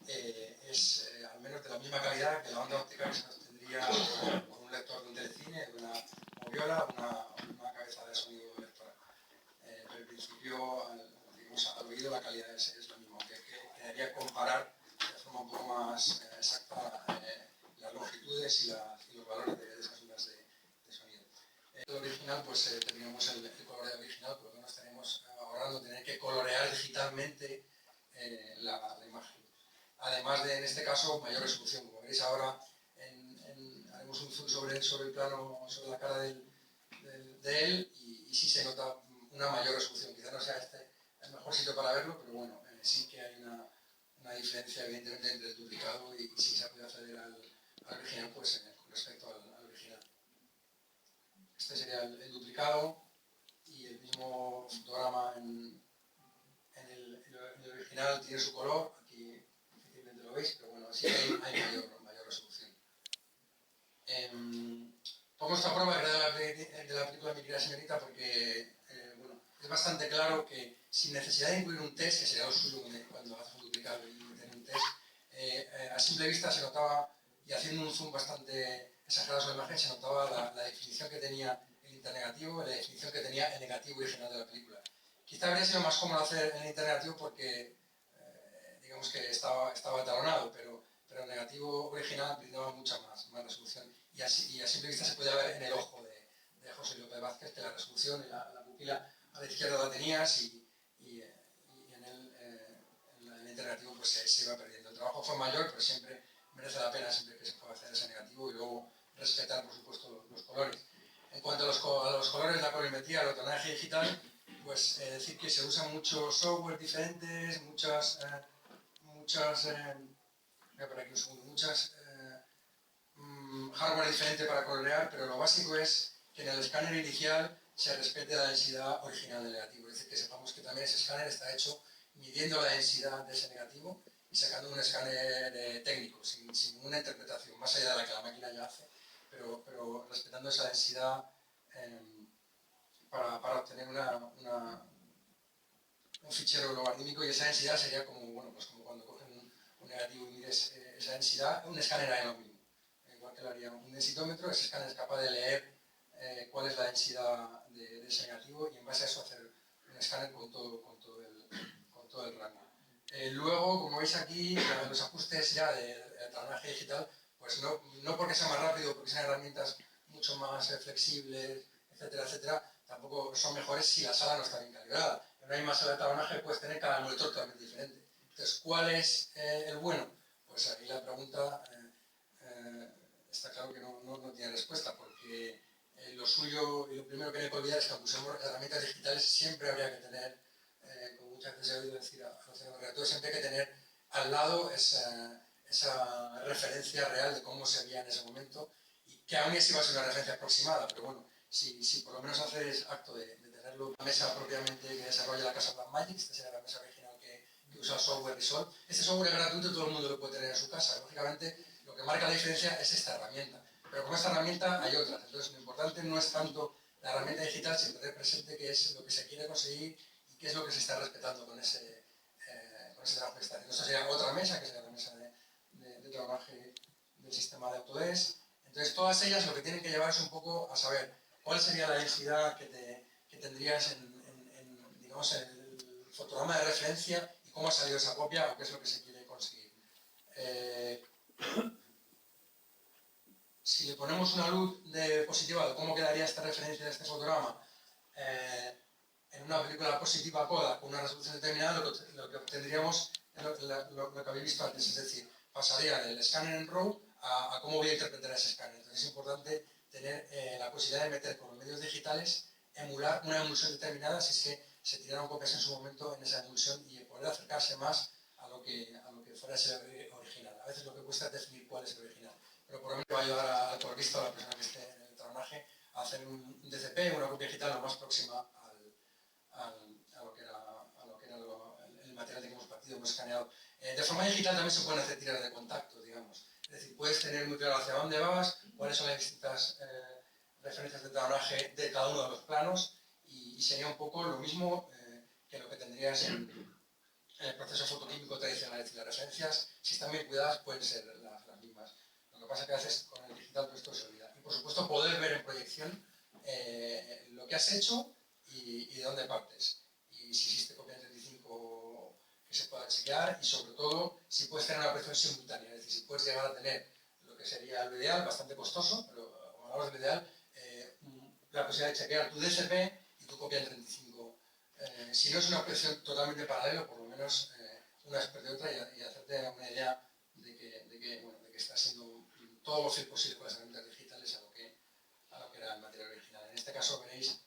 es al menos de la misma calidad que la onda óptica que se obtendría por un lector de un telecine, de una moviola o una cabeza de sonido lectora. Pero en principio, al oído la calidad es la misma, aunque quedaría comparar de forma un poco más exacta las longitudes y los valores de esas ondas de sonido. El original, pues teníamos el coloreo original, pero nos tenemos ahorrando tener que colorear digitalmente la imagen. Además de, en este caso, mayor resolución. Como veréis ahora, haremos un zoom sobre el plano, sobre la cara de él, y sí se nota una mayor resolución. Quizá no sea este el mejor sitio para verlo, pero bueno, sí que hay una diferencia evidentemente entre el duplicado y si se puede acceder al original, pues con respecto al original. Este sería el duplicado y el mismo fotograma en el original tiene su color, aquí difícilmente lo veis, pero bueno, sí hay mayor resolución. Pongo esta prueba que era de la película Mi querida señorita porque bueno, es bastante claro que sin necesidad de incluir un test, que sería lo suyo cuando haces un duplicado y tener un test, a simple vista se notaba, y haciendo un zoom bastante exagerado sobre la imagen, se notaba la definición que tenía el internegativo y la definición que tenía el negativo original de la película. Quizá habría sido más cómodo hacer el internegativo porque digamos que estaba talonado, pero el negativo original brindaba mucha más resolución. Y a simple vista se puede ver en el ojo de José López Vázquez que la resolución y la pupila a la izquierda la tenías y en el internegativo pues se iba perdiendo. El trabajo fue mayor, pero siempre merece la pena siempre que se pueda hacer ese negativo y luego respetar, por supuesto, los colores. En cuanto a los colores, la colorimetría, el tonaje digital, pues decir que se usan muchos software diferentes, muchas hardware diferente para colorear, pero lo básico es que en el escáner inicial se respete la densidad original del negativo. Es decir, que sepamos que también ese escáner está hecho midiendo la densidad de ese negativo y sacando un escáner técnico, sin ninguna interpretación, más allá de la que la máquina ya hace, pero respetando esa densidad para obtener un fichero logarítmico, y esa densidad sería como, bueno, pues como cuando cogen un negativo y mides esa densidad, un escáner haría lo mismo. Igual que lo haría un densitómetro, ese escáner es capaz de leer cuál es la densidad de ese negativo y en base a eso hacer un escáner con todo el rango. Luego, como veis aquí, los ajustes ya de talonaje digital, pues no porque sea más rápido, porque sean herramientas mucho más flexibles, etcétera, etcétera, tampoco son mejores si la sala no está bien calibrada. En una misma sala de talonaje puedes tener cada monitor totalmente diferente. Entonces, ¿cuál es el bueno? Pues aquí la pregunta está claro que no tiene respuesta, porque lo suyo y lo primero que no hay que olvidar es que aunque usemos herramientas digitales siempre habría que tener, como muchas veces he oído decir a los redactores, siempre hay que tener al lado esa referencia real de cómo se veía en ese momento, y que aún así va a ser una referencia aproximada, pero bueno, si por lo menos haces acto de tenerlo en la mesa propiamente que desarrolla la casa Blackmagic, esta sería la mesa original que usa el software Resolve. Este software es gratuito y todo el mundo lo puede tener en su casa. Lógicamente, lo que marca la diferencia es esta herramienta. Pero con esta herramienta hay otras. Entonces, lo importante no es tanto la herramienta digital, sino tener presente qué es lo que se quiere conseguir y qué es lo que se está respetando con ese trabajo que está haciendo. Esta sería otra mesa, que sería la mesa de trabaje del sistema de Autodesk. Entonces, todas ellas lo que tienen que llevar es un poco a saber cuál sería la densidad que tendrías digamos, el fotograma de referencia y cómo ha salido esa copia o qué es lo que se quiere conseguir. Si le ponemos una luz positiva de cómo quedaría esta referencia de este fotograma en una película positiva Kodak con una resolución determinada, lo que obtendríamos es lo que habéis visto antes, es decir, pasaría del escáner en RAW a cómo voy a interpretar ese escáner. Entonces es importante tener la posibilidad de meter con los medios digitales, emular una emulsión determinada si es que se tiraron copias en su momento en esa emulsión y poder acercarse más a lo que fuera ese original. A veces lo que cuesta es definir cuál es el original, pero por lo menos va a ayudar al colorista o a la persona que esté en el talonaje a hacer un DCP, una copia digital lo más próxima a lo que era el material que hemos partido, hemos escaneado. De forma digital también se pueden hacer tiras de contacto, digamos. Es decir, puedes tener muy claro hacia dónde vas, cuáles son las distintas referencias de talonaje de cada uno de los planos, y sería un poco lo mismo que lo que tendrías en el proceso fotoquímico tradicional. Es decir, las referencias, si están bien cuidadas, pueden ser las mismas. Lo que pasa es que a veces con el digital todo esto se olvida. Y por supuesto poder ver en proyección lo que has hecho y de dónde partes. Y si existe copia en 35 que se pueda chequear, y sobre todo si puedes tener una proyección simultánea. Es decir, si puedes llegar a tener lo que sería lo ideal, bastante costoso, pero como hablamos del ideal, la posibilidad de chequear tu DSP y tu copia en 35. Si no es una proyección totalmente paralela, por lo menos una después de otra, y hacerte una idea de que está haciendo todo lo que es posible con las herramientas digitales a lo que era el material original. En este caso veréis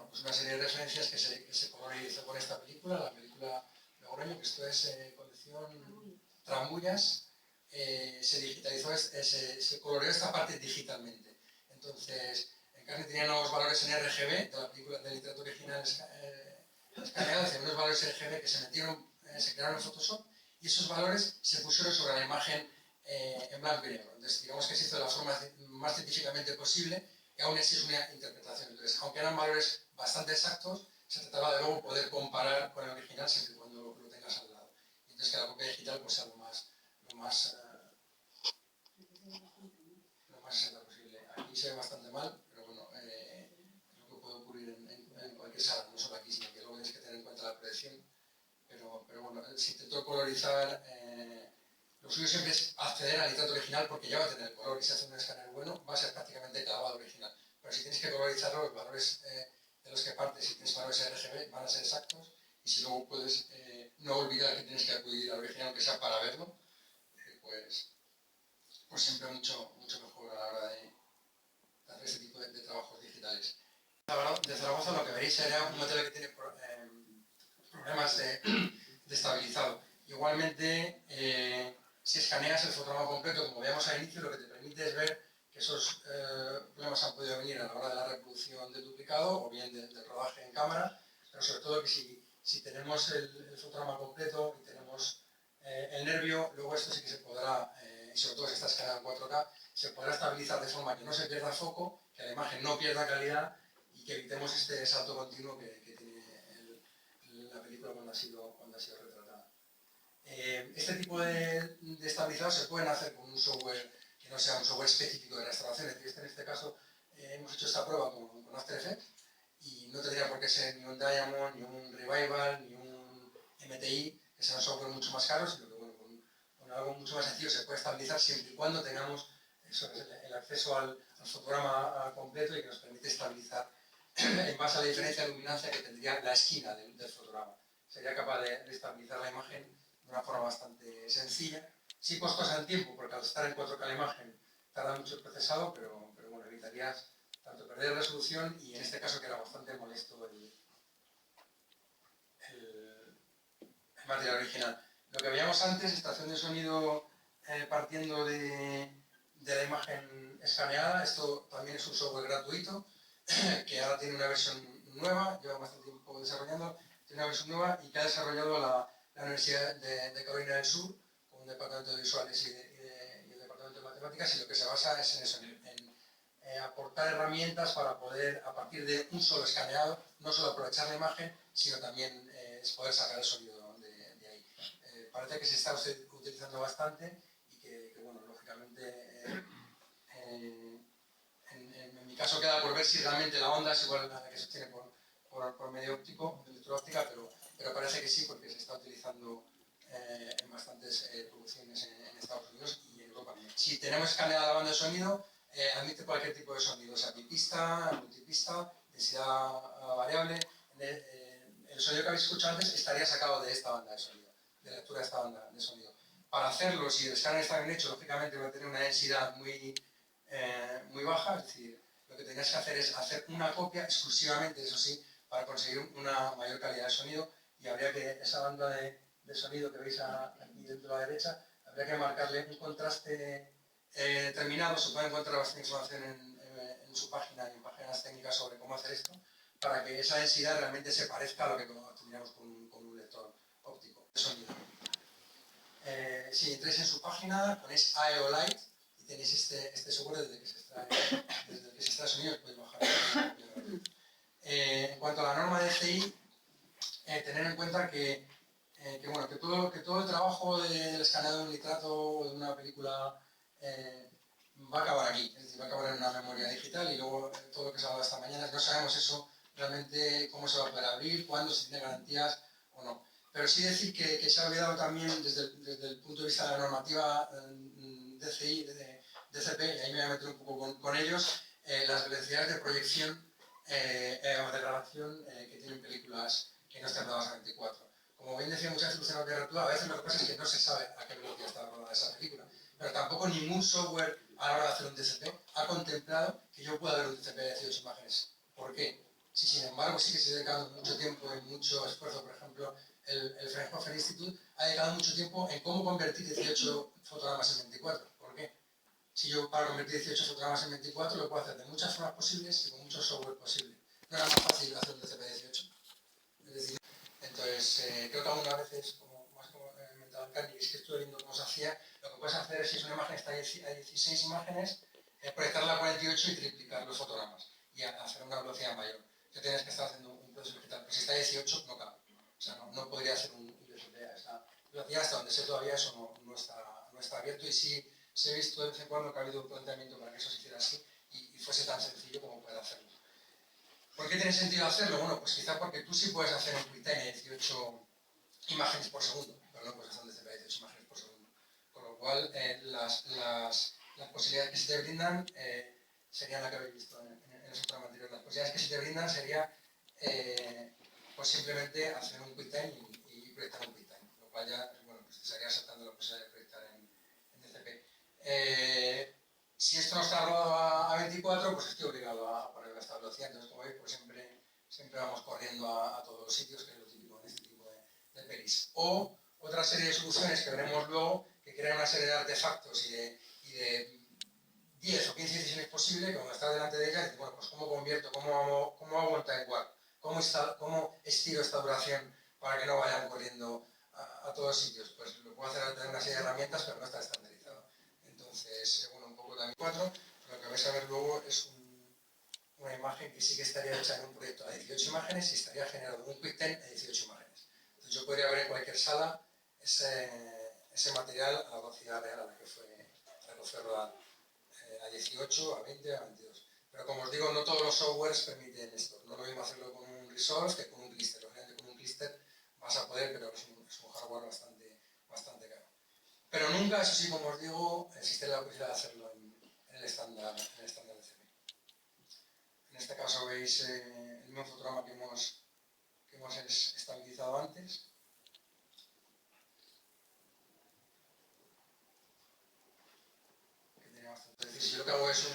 pues una serie de referencias que se colorizó con esta película, la película Logroño, que esto es colección Tramullas. Se digitalizó, se coloreó esta parte digitalmente. Entonces, Encarni tenía nuevos valores en RGB de la película de literatura original escaneados, unos valores RGB que se crearon en Photoshop, y esos valores se pusieron sobre la imagen en blanco y negro. Entonces, digamos que se hizo de la forma más científicamente posible y aún así es una interpretación. Entonces, aunque eran valores bastante exactos, se trataba de luego poder comparar con el original siempre y cuando lo tengas al lado. Y entonces, que la copia digital pues, sea lo más exacta posible. Aquí se ve bastante mal, pero bueno, es lo que puede ocurrir en cualquier sala, no solo aquí, sino que luego tienes que tener en cuenta la proyección. Pero bueno, si intento colorizar, lo suyo siempre es acceder al nitrato original porque ya va a tener el color y si hace un escáner bueno va a ser prácticamente clavado al original. Pero si tienes que colorizarlo, los valores de los que partes, si tienes valores RGB, van a ser exactos y si luego puedes no olvidar que tienes que acudir al original, aunque sea para verlo, pues siempre mucho mejor a la hora de hacer este tipo de trabajos digitales. De Zaragoza lo que veréis será un material que tiene problemas de estabilizado. Igualmente, si escaneas el fotograma completo, como veíamos al inicio, lo que te permite es ver que esos problemas han podido venir a la hora de la reproducción del duplicado o bien del rodaje en cámara, pero sobre todo que si tenemos el fotograma completo y tenemos el nervio, luego esto sí que se podrá, y sobre todo si está escaneado en 4K, se podrá estabilizar de forma que no se pierda foco, que la imagen no pierda calidad y que evitemos este salto continuo que tiene la película cuando ha sido retratada. Este tipo de estabilizados se pueden hacer con un software que no sea un software específico de restauración. Es decir, en este caso hemos hecho esta prueba con After Effects y no tendría por qué ser ni un Diamond, ni un Revival, ni un MTI, que sean software mucho más caros, sino que bueno, con algo mucho más sencillo se puede estabilizar siempre y cuando tengamos el acceso al fotograma completo y que nos permite estabilizar en base a la diferencia de luminancia que tendría la esquina del fotograma. Sería capaz de estabilizar la imagen de una forma bastante sencilla. Sí costosa en tiempo, porque al estar en 4K la imagen tarda mucho el procesado, pero bueno, evitarías tanto perder resolución y en este caso que era bastante molesto el material original. Lo que veíamos antes, extracción de sonido partiendo de la imagen escaneada, esto también es un software gratuito que ahora tiene una versión nueva, lleva bastante tiempo desarrollando, tiene una versión nueva y que ha desarrollado la Universidad de Carolina del Sur, con un departamento de visuales y el departamento de matemáticas, y lo que se basa es en eso, en aportar herramientas para poder, a partir de un solo escaneado, no solo aprovechar la imagen, sino también poder sacar el sonido de ahí. Parece que se está utilizando bastante y que bueno, lógicamente en mi caso queda por ver si realmente la onda es igual a la que se obtiene por medio óptico, electro-óptica, pero parece que sí, porque se está utilizando en bastantes producciones en Estados Unidos y en Europa. Si tenemos escaneada la banda de sonido, admite cualquier tipo de sonido, sea bipista, multipista, densidad variable. El sonido que habéis escuchado antes estaría sacado de esta banda de sonido, de lectura de esta banda de sonido. Para hacerlo, si el escáner está bien hecho, lógicamente va a tener una densidad muy baja, es decir, lo que tendrías que hacer es hacer una copia exclusivamente, eso sí, para conseguir una mayor calidad de sonido y habría que, esa banda de sonido que veis aquí dentro a la derecha, habría que marcarle un contraste determinado. Se puede encontrar bastante información en su página y en páginas técnicas sobre cómo hacer esto, para que esa densidad realmente se parezca a lo que tendríamos con un lector óptico de sonido. Si entráis en su página, ponéis AEOLite y tenéis este software desde el que se extrae sonido, podéis bajar. En cuanto a la norma de DCI, tener en cuenta que todo el trabajo del escaneado de un nitrato o de una película va a acabar aquí, es decir, va a acabar en una memoria digital y luego todo lo que se ha hablado esta mañana, no sabemos eso realmente cómo se va a poder abrir, cuándo, si tiene garantías o no. Pero sí decir que se ha olvidado también desde el punto de vista de la normativa DCI, DCP, y ahí me voy a meter un poco con ellos, las velocidades de proyección o de grabación que tienen películas que no están rodadas a 24. Como bien decía muchas veces Luciano Guerra, a veces lo que pasa es que no se sabe a qué velocidad está rodada esa película, pero tampoco ningún software a la hora de hacer un DCP ha contemplado que yo pueda ver un DCP de 18 imágenes. ¿Por qué? Si sin embargo sí que se ha dedicado mucho tiempo y mucho esfuerzo, por ejemplo, el Fraunhofer Institute ha dedicado mucho tiempo en cómo convertir 18 fotogramas en 24. ¿Por qué? Si yo para convertir 18 fotogramas en 24 lo puedo hacer de muchas formas posibles y con muchos software posibles. No era más fácil hacer un DCP de 18. Es decir, entonces creo que algunas veces, como mentalmente, Uncanny, es que estuve viendo cómo se hacía. Lo que puedes hacer es, si es una imagen está a 16 imágenes, proyectarla a 48 y triplicar los fotogramas y hacer una velocidad mayor. Ya tienes que estar haciendo un proceso digital, pero si está a 18 no cabe. O sea, no podría hacer un DSLR a esa velocidad. Hasta donde sé todavía eso no está abierto, y sí he visto de vez en cuando que ha habido un planteamiento para que eso se hiciera así y fuese tan sencillo como poder hacerlo. ¿Por qué tiene sentido hacerlo? Bueno, pues quizá porque tú sí puedes hacer un QuickTime de 18 imágenes por segundo, pero no puedes hacer un DCP de 18 imágenes por segundo. Con lo cual, las posibilidades que se te brindan serían las que habéis visto en el programa anterior. Las posibilidades que se te brindan sería pues simplemente hacer un QuickTime y proyectar un QuickTime, lo cual ya, bueno, pues te estaría saltando la posibilidad de proyectar en DCP. Si esto no está rodado a 24, pues estoy obligado a poner esta velocidad. Entonces, como veis, pues siempre vamos corriendo a todos los sitios, que es lo típico en este tipo de pelis. O otra serie de soluciones que veremos luego, que crean una serie de artefactos y de 10 o 15 decisiones posibles, que cuando estás delante de ellas, dices, bueno, pues ¿cómo convierto? ¿Cómo hago un time warp? ¿Cómo estiro esta duración para que no vayan corriendo a todos sitios? Pues lo puedo hacer a tener una serie de herramientas, pero no está estandarizado. Entonces, bueno, un poco también 4, lo que vais a ver luego es una imagen que sí que estaría hecha en un proyecto a 18 imágenes y estaría generado un QuickTime a 18 imágenes. Entonces yo podría ver en cualquier sala ese material a la velocidad real a la que fue rodado, a 18, a 20, a 22. Pero como os digo, no todos los softwares permiten esto. No lo mismo hacerlo con un Resolve que con un Clister. Obviamente con un Clister vas a poder, pero es un hardware bastante caro. Pero nunca, eso sí, como os digo, existe la posibilidad de hacerlo en el estándar de CP. En este caso veis el mismo fotograma que hemos estabilizado antes. Es decir, si yo lo que hago es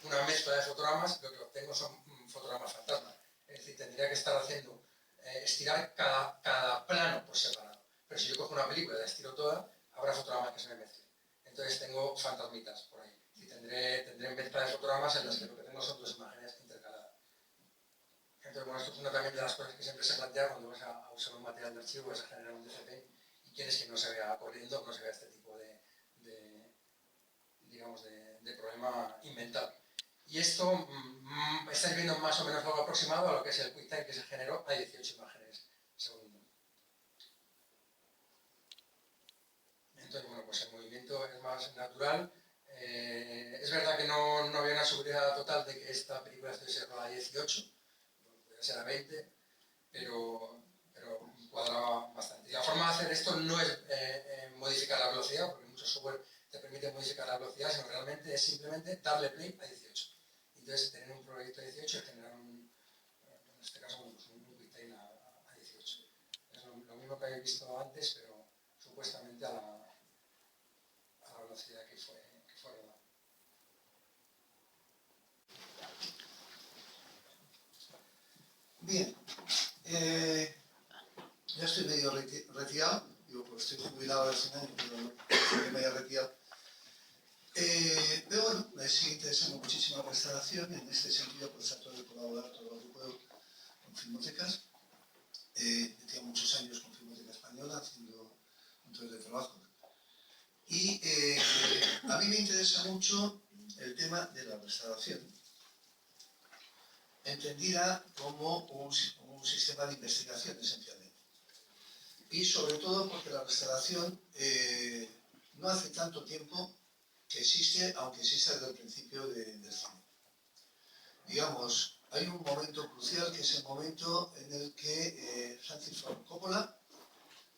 una mezcla de fotogramas, lo que obtengo son fotogramas fantasma. Es decir, tendría que estar haciendo, estirar cada plano por separado. Pero si yo cojo una película y la estiro toda, habrá fotogramas que se me mezclen. Entonces tengo fantasmitas por ahí. Y tendré mezcla de fotogramas en las que lo que tengo son dos imágenes intercaladas. Entonces, bueno, esto es una también de las cosas que siempre se plantea cuando vas a usar un material de archivo, vas a generar un DCP y quieres que no se vea corriendo, no se vea este tipo de problema inventado. Y esto estáis viendo más o menos algo aproximado a lo que es el QuickTime que se generó a 18 imágenes segundo. Entonces, bueno, pues el movimiento es más natural. Es verdad que no había una seguridad total de que esta película estuviese rodada a 18, podría ser a 20, pero cuadraba bastante. Y la forma de hacer esto no es modificar la velocidad, porque muchos software te permiten modificar la velocidad, sino realmente es simplemente darle play a 18. Entonces, tener un proyecto a 18 y generar en este caso, bueno, pues un QuickTime a 18. Es lo mismo que habéis visto antes, pero supuestamente a la velocidad que fue rodada. Bien, ya estoy medio retirado, digo, pues estoy jubilado hace un año, pero no me he retirado. Pero bueno, me sigue interesando muchísimo la restauración y en este sentido pues trato de colaborar todo lo que puedo con Filmotecas. Tengo muchos años con Filmoteca Española haciendo montones de trabajo. Y a mí me interesa mucho el tema de la restauración, entendida como un sistema de investigación esencialmente. Y sobre todo porque la restauración no hace tanto tiempo que existe, aunque existe desde el principio del cine. Digamos, hay un momento crucial que es el momento en el que Francis Ford Coppola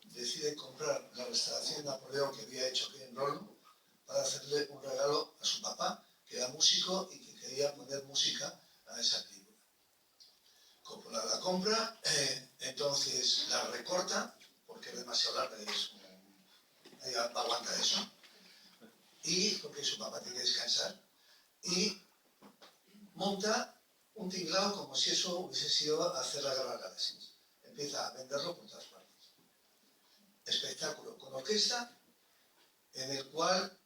decide comprar la restauración de Napoleón que había hecho Ken Rollo para hacerle un regalo a su papá, que era músico y que quería poner música a esa película. Coppola la compra, entonces la recorta, porque es demasiado larga y nadie aguanta eso, y porque su papá tiene que descansar, y monta un tinglado como si eso hubiese sido hacer la Guerra de las Galaxias. Empieza a venderlo por todas partes. Espectáculo con orquesta, en el cual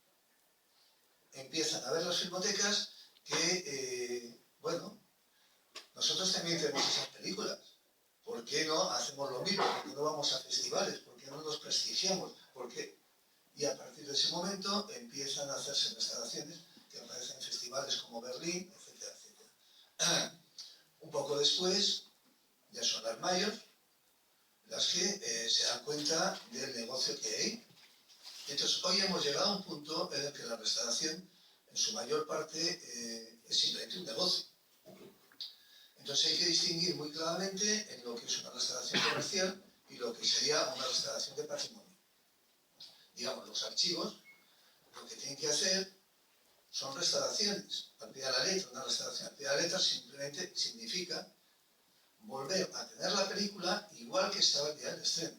empiezan a ver las filmotecas que, bueno, nosotros también tenemos esas películas. ¿Por qué no hacemos lo mismo? ¿Por qué no vamos a festivales? ¿Por qué no nos prestigiamos? por qué. Y a partir de ese momento empiezan a hacerse restauraciones que aparecen en festivales como Berlín, etcétera, etcétera. Un poco después, ya son las mayores, las que se dan cuenta del negocio que hay. Entonces, hoy hemos llegado a un punto en el que la restauración, en su mayor parte, es simplemente un negocio. Entonces hay que distinguir muy claramente en lo que es una restauración comercial y lo que sería una restauración de patrimonio. Digamos, los archivos, lo que tienen que hacer son restauraciones al pie de la letra. Una restauración al pie de la letra simplemente significa volver a tener la película igual que estaba el día del estreno.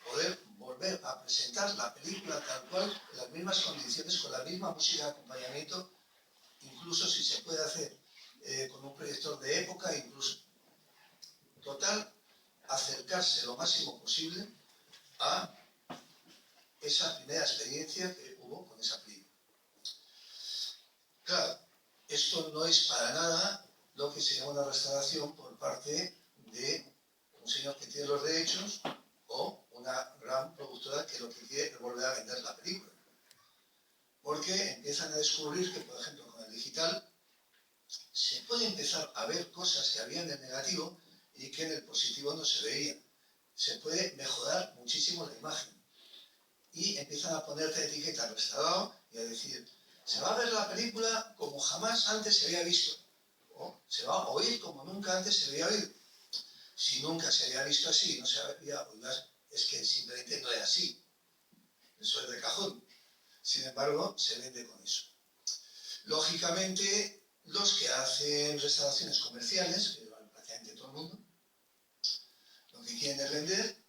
Poder volver a presentar la película tal cual, en las mismas condiciones, con la misma música de acompañamiento, incluso si se puede hacer con un proyector de época, incluso. Total, acercarse lo máximo posible a esa primera experiencia que hubo con esa película. Claro, esto no es para nada lo que se llama una restauración por parte de un señor que tiene los derechos o una gran productora que lo que quiere es volver a vender la película. Porque empiezan a descubrir que, por ejemplo, con el digital se puede empezar a ver cosas que había en el negativo y que en el positivo no se veían. Se puede mejorar muchísimo la imagen. Y empiezan a ponerte etiqueta restaurado y a decir, se va a ver la película como jamás antes se había visto. O se va a oír como nunca antes se había oído. Si nunca se había visto así, no se había oído, es que simplemente no es así. Eso es de cajón. Sin embargo, se vende con eso. Lógicamente, los que hacen restauraciones comerciales, que prácticamente todo el mundo, lo que quieren es vender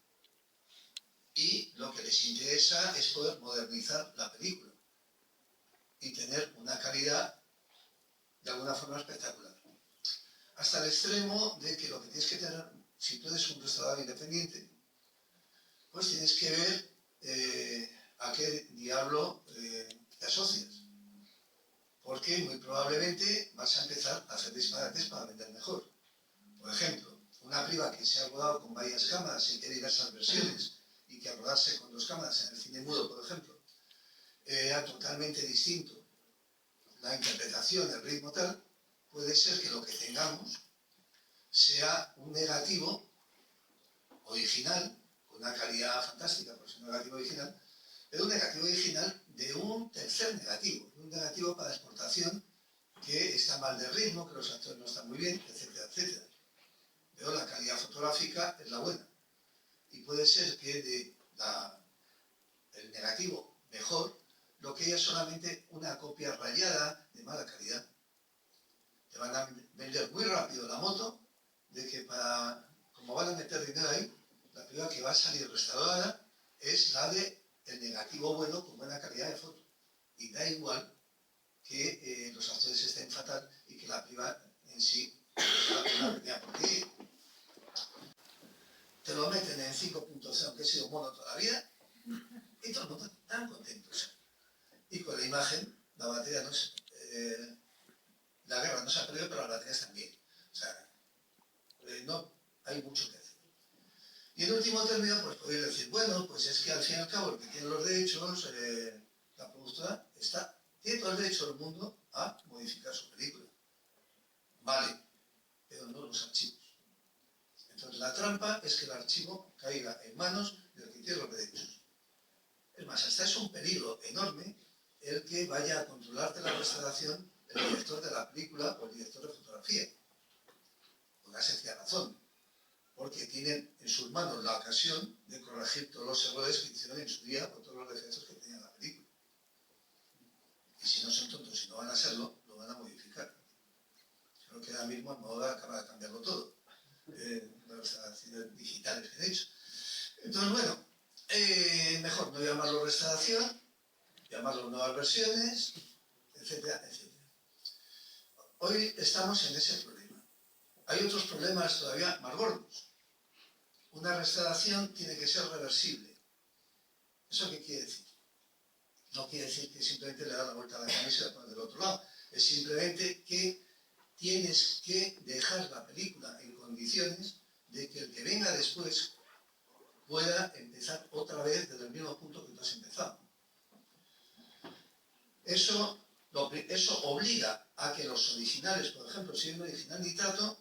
y lo que les interesa es poder modernizar la película y tener una calidad de alguna forma espectacular. Hasta el extremo de que lo que tienes que tener, si tú eres un restaurador independiente, pues tienes que ver a qué diablo te asocias. Porque muy probablemente vas a empezar a hacer disparates para vender mejor. Por ejemplo, una película que se ha rodado con varias cámaras y que hay diversas versiones y que al rodarse con 2 cámaras en el cine mudo, por ejemplo, era totalmente distinto la interpretación, el ritmo tal, puede ser que lo que tengamos sea un negativo original, con una calidad fantástica, por ser un negativo original, pero un negativo original de un tercer negativo, un negativo para exportación que está mal de ritmo, que los actores no están muy bien, etcétera, etcétera. Pero la calidad fotográfica es la buena. Y puede ser que el negativo mejor, lo que haya solamente una copia rayada de mala calidad. Te van a vender muy rápido la moto, de que como van a meter dinero ahí, la película que va a salir restaurada es la de el negativo bueno con buena calidad de foto. Y da igual que los actores estén fatal y que la película en sí sea una pequeña porquería. Te lo meten en 5.0, aunque he sido mono toda la vida, y todo el mundo tan contentos. Y con la imagen, la batería no se... la guerra no se ha perdido, pero las baterías también. O sea, no hay mucho que hacer. Y en último término, pues podéis decir, bueno, pues es que al fin y al cabo el que tiene los derechos, la productora, tiene todo el derecho del mundo a modificar su película. Vale, pero no los archivos. Entonces la trampa es que el archivo caiga en manos del que tiene los derechos. Es más, hasta es un peligro enorme el que vaya a controlarte la restauración el director de la película o el director de fotografía. Por una sencilla razón. Porque tienen en sus manos la ocasión de corregir todos los errores que hicieron en su día o todos los defectos que tenía la película. Y si no son tontos y no van a serlo, lo van a modificar. Creo que ahora mismo en moda acaba de cambiarlo todo. Las restauraciones digitales que he hecho. Entonces, bueno, mejor no llamarlo restauración, llamarlo nuevas versiones, etcétera, etcétera. Hoy estamos en ese problema. Hay otros problemas todavía más gordos. Una restauración tiene que ser reversible. ¿Eso qué quiere decir? No quiere decir que simplemente le da la vuelta a la camisa y la pones del otro lado. Es simplemente que tienes que dejar la película en condiciones de que el que venga después pueda empezar otra vez desde el mismo punto que tú has empezado. Eso obliga a que los originales, por ejemplo, si hay un original nitrato,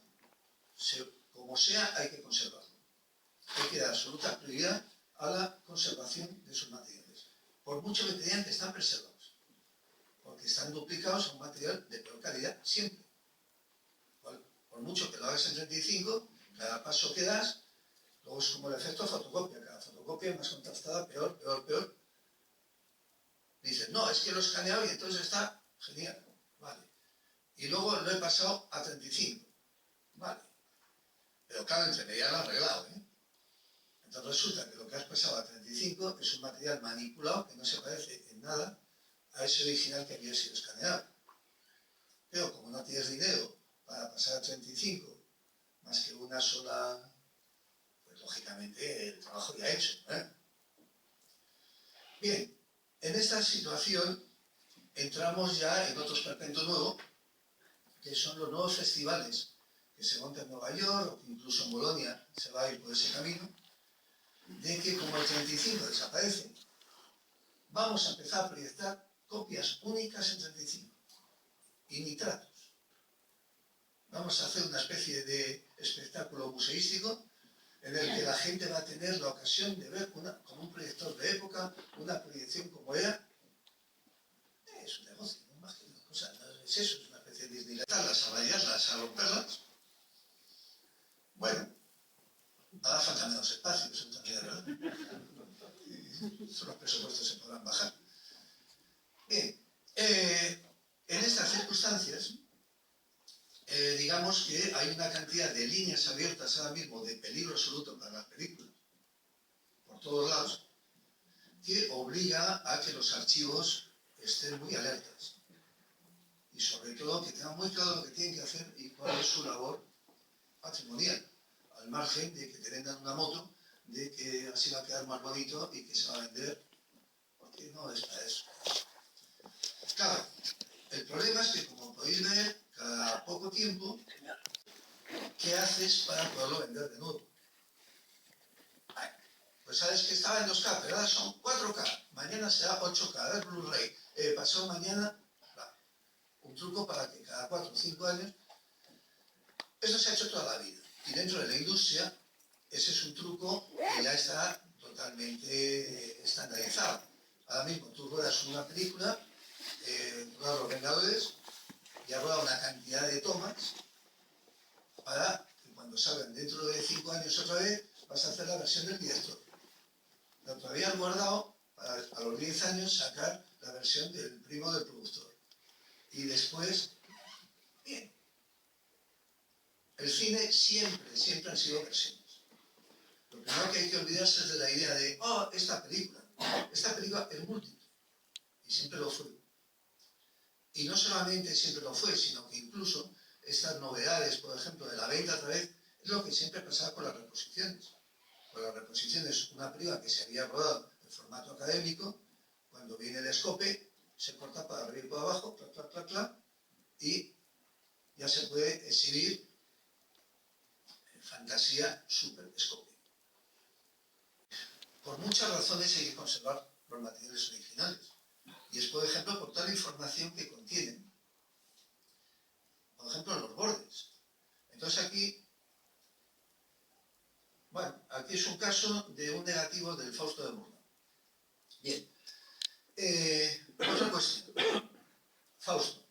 como sea, hay que conservarlo. Hay que dar absoluta prioridad a la conservación de esos materiales. Por mucho que te digan que están preservados, porque están duplicados a un material de peor calidad siempre. ¿Vale? Por mucho que lo hagas en 35, cada paso que das, luego es como el efecto fotocopia. Cada fotocopia más contrastada, peor, peor, peor. Dices, no, es que lo he escaneado y entonces está genial. Vale. Y luego lo he pasado a 35. Vale. Pero claro, entre medias lo has arreglado, ¿eh? Entonces resulta que lo que has pasado a 35 es un material manipulado que no se parece en nada a ese original que había sido escaneado. Pero como no tienes dinero para pasar a 35, más que una sola, pues lógicamente el trabajo ya hecho, ¿eh? Bien, en esta situación entramos ya en otro esperpento nuevo, que son los nuevos festivales que se montan en Nueva York, o que incluso en Bolonia se va a ir por ese camino, de que como el 35 desaparece, vamos a empezar a proyectar copias únicas en 35 y nitratos. Vamos a hacer una especie de espectáculo museístico en el que la gente va a tener la ocasión de ver como un proyector de época, una proyección como era. Es un negocio, no más que una cosa, no es eso, es una especie de Disneyland, a variarlas, a romperlas. Bueno, hará falta menos espacio, eso también es verdad. Los presupuestos se podrán bajar. Bien, en estas circunstancias, digamos que hay una cantidad de líneas abiertas ahora mismo de peligro absoluto para las películas, por todos lados, que obliga a que los archivos estén muy alertas. Y sobre todo que tengan muy claro lo que tienen que hacer y cuál es su labor patrimonial, al margen de que te vendan una moto, de que así va a quedar más bonito y que se va a vender, porque no es para eso. Claro, el problema es que, como podéis ver, cada poco tiempo, ¿qué haces para poderlo vender de nuevo? Pues sabes que estaba en 2K, pero ahora son 4K, mañana será 8K, ahora es Blu-ray, pasado mañana, claro, un truco para que cada 4 o 5 años, esto se ha hecho toda la vida, y dentro de la industria, ese es un truco que ya está totalmente estandarizado. Ahora mismo tú ruedas una película, ruedas Los Vengadores, y has rodado una cantidad de tomas para que cuando salgan dentro de 5 años otra vez, vas a hacer la versión del director. Pero todavía has guardado para a los 10 años sacar la versión del primo del productor. Y después, bien, el cine siempre han sido versiones. Lo primero que hay que olvidarse es de la idea de, oh, esta película es múltiple. Y siempre lo fue. Y no solamente siempre lo fue, sino que incluso estas novedades, por ejemplo, de la venta a través, es lo que siempre pasaba con las reposiciones. Con las reposiciones, una película que se había rodado en formato académico, cuando viene el escope, se corta para arriba y para abajo, y ya se puede exhibir en fantasía super escope. Por muchas razones hay que conservar los materiales originales. Y es, por ejemplo, por toda la información que contienen. Por ejemplo, los bordes. Entonces aquí, bueno, aquí es un caso de un negativo del Fausto de Murnau. Bien. Otra cuestión. Fausto.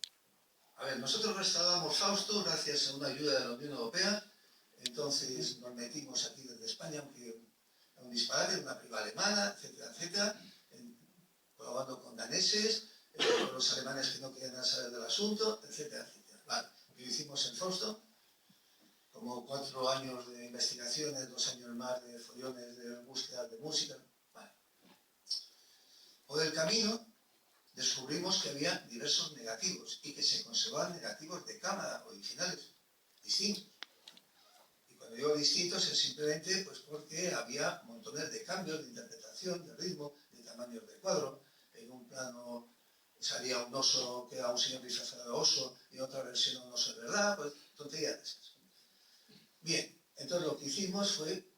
A ver, nosotros restaurábamos Fausto gracias a una ayuda de la Unión Europea. Entonces nos metimos aquí desde España, aunque era un disparate, una privada alemana, etcétera, etcétera, probando con daneses, con los alemanes que no querían saber del asunto, etcétera, etcétera. Vale, lo hicimos en Fausto, como 4 años de investigaciones, 2 años más de follones de búsqueda de música. Vale. Por el camino descubrimos que había diversos negativos y que se conservaban negativos de cámara originales, distintos. Y cuando digo distintos es simplemente pues porque había montones de cambios de interpretación, de ritmo, de tamaños de cuadro. En un plano salía un oso que era un señor disfrazado de oso y en otra versión un oso de verdad, pues tonterías de esas. Bien, entonces lo que hicimos fue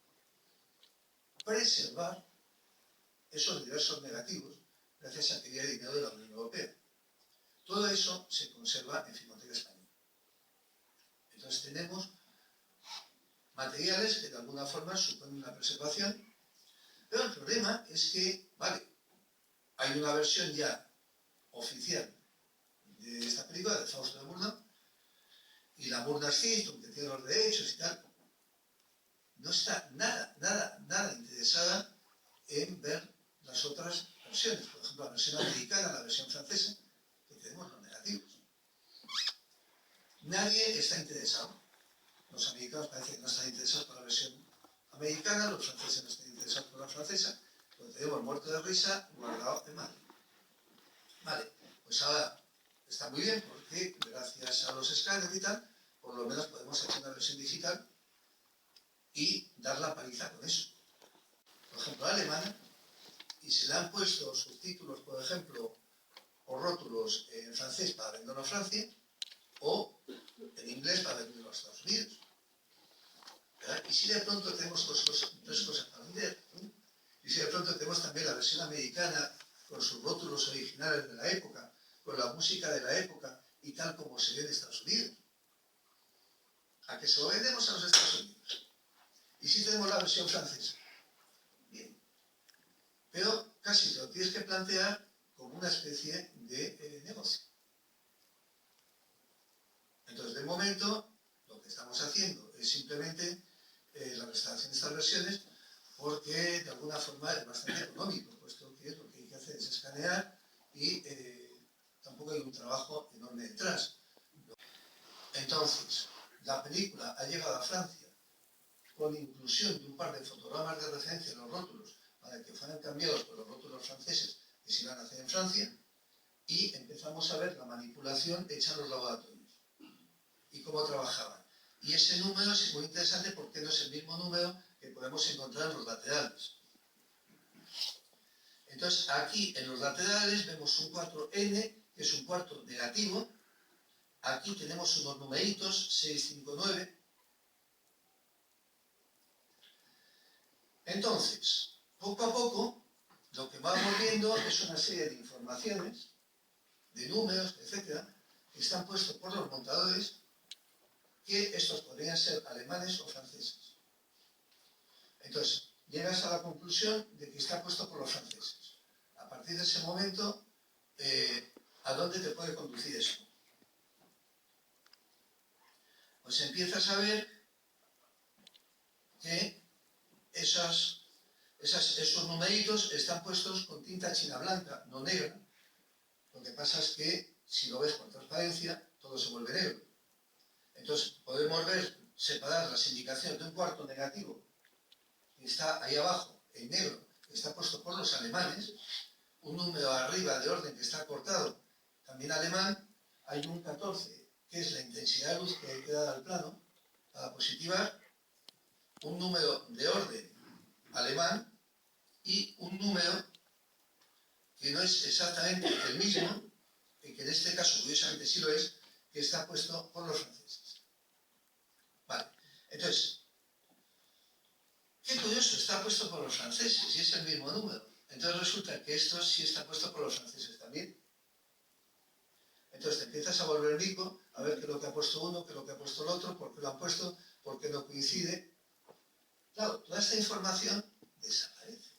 preservar esos diversos negativos gracias a que había dinero de la Unión Europea. Todo eso se conserva en Filmoteca Española. Entonces tenemos materiales que de alguna forma suponen una preservación, pero el problema es que, vale, hay una versión ya oficial de esta película, de Fausto de Murnau, y la Murnau Stiftung, que tiene los derechos y tal, no está nada interesada en ver las otras versiones. Por ejemplo, la versión americana, la versión francesa, que tenemos los negativos. Nadie está interesado. Los americanos parece que no están interesados por la versión americana, los franceses no están interesados por la francesa, pero tenemos muerto de risa guardado en Madrid. Vale, pues ahora está muy bien porque gracias a los escáneres y tal, por lo menos podemos hacer una versión digital y dar la paliza con eso. Por ejemplo, alemana, y se le han puesto subtítulos, por ejemplo, o rótulos en francés para venderlo a Francia, o en inglés para venderlo a Estados Unidos. ¿Verdad? Y si de pronto tenemos tres cosas para vender, ¿no? Y si de pronto tenemos también la versión americana con sus rótulos originales de la época, con la música de la época y tal como se ve en Estados Unidos, ¿a que se lo vendemos a los Estados Unidos? Y si tenemos la versión francesa, bien, pero casi te lo tienes que plantear como una especie de negocio. Entonces, de momento, lo que estamos haciendo es simplemente la restauración de estas versiones porque de alguna forma es bastante económico, puesto que lo que hay que hacer es escanear y tampoco hay un trabajo enorme detrás. Entonces, la película ha llegado a Francia con inclusión de un par de fotogramas de referencia en los rótulos para que fueran cambiados por los rótulos franceses que se iban a hacer en Francia, y empezamos a ver la manipulación hecha en los laboratorios y cómo trabajaban. Y ese número es muy interesante porque no es el mismo número que podemos encontrar en los laterales. Entonces, aquí en los laterales vemos un 4N, que es un cuarto negativo. Aquí tenemos unos numeritos, 659. Entonces, poco a poco, lo que vamos viendo es una serie de informaciones, de números, etcétera, que están puestos por los montadores, que estos podrían ser alemanes o franceses. Entonces, llegas a la conclusión de que está puesto por los franceses. A partir de ese momento, ¿a dónde te puede conducir eso? Pues empiezas a ver que esos numeritos están puestos con tinta china blanca, no negra. Lo que pasa es que, si lo ves con transparencia, todo se vuelve negro. Entonces, podemos separar las indicaciones de un cuarto negativo, que está ahí abajo, en negro, que está puesto por los alemanes, un número arriba de orden que está cortado, también alemán, hay un 14, que es la intensidad de luz que hay que dar al plano, para positivar, un número de orden alemán y un número que no es exactamente el mismo, y que en este caso curiosamente sí lo es, que está puesto por los franceses. Vale, entonces, qué curioso, está puesto por los franceses y es el mismo número. Entonces resulta que esto sí está puesto por los franceses también. Entonces te empiezas a volver rico, a ver qué es lo que ha puesto uno, qué es lo que ha puesto el otro, por qué lo han puesto, por qué no coincide. Claro, toda esta información desaparece.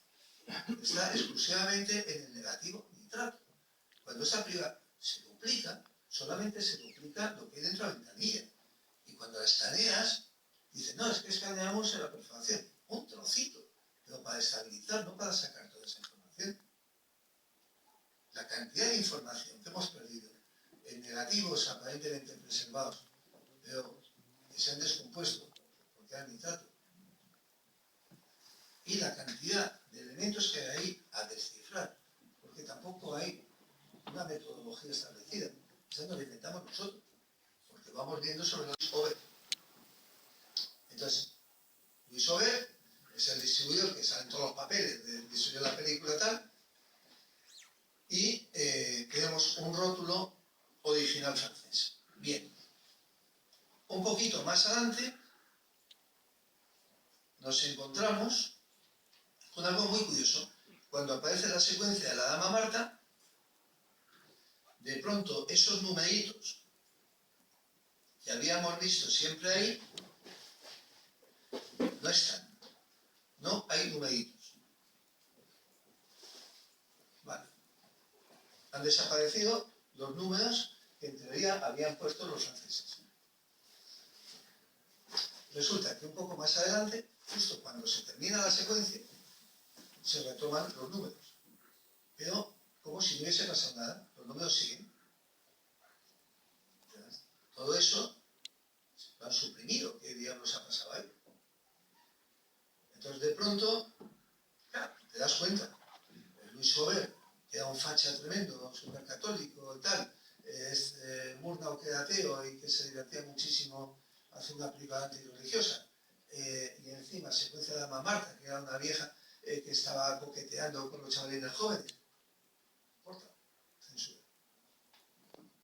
Está exclusivamente en el negativo nitrato. Cuando esa película se duplica, solamente se duplica lo que hay dentro de la ventanilla. Y cuando la escaneas, dices, no, es que escaneamos en la perforación. Un trocito, pero para estabilizar, no para sacar toda esa información. La cantidad de información que hemos perdido en negativos aparentemente preservados, pero que se han descompuesto porque hay nitrato, y la cantidad de elementos que hay ahí a descifrar, porque tampoco hay una metodología establecida. Esa nos la inventamos nosotros, porque vamos viendo sobre Luis Ober. Entonces, Luis Ober es el distribuidor que sale en todos los papeles del distribuidor de la película tal, y tenemos un rótulo original francés. Bien. Un poquito más adelante nos encontramos con algo muy curioso. Cuando aparece la secuencia de la dama Marta, de pronto esos numeritos que habíamos visto siempre ahí, no están. No hay numeritos. Vale. Han desaparecido los números que en teoría habían puesto los franceses. Resulta que un poco más adelante, justo cuando se termina la secuencia, se retoman los números. Pero como si no hubiese pasado nada, los números siguen. Todo eso lo han suprimido. ¿Qué diablos ha pasado ahí? Entonces de pronto, claro, te das cuenta. Luis Jover, que era un facha tremendo, supercatólico y tal, es Murnau, que era ateo y que se divertía muchísimo haciendo una película antirreligiosa, y encima secuencia de Dama Marta, que era una vieja que estaba coqueteando con los chavalines jóvenes.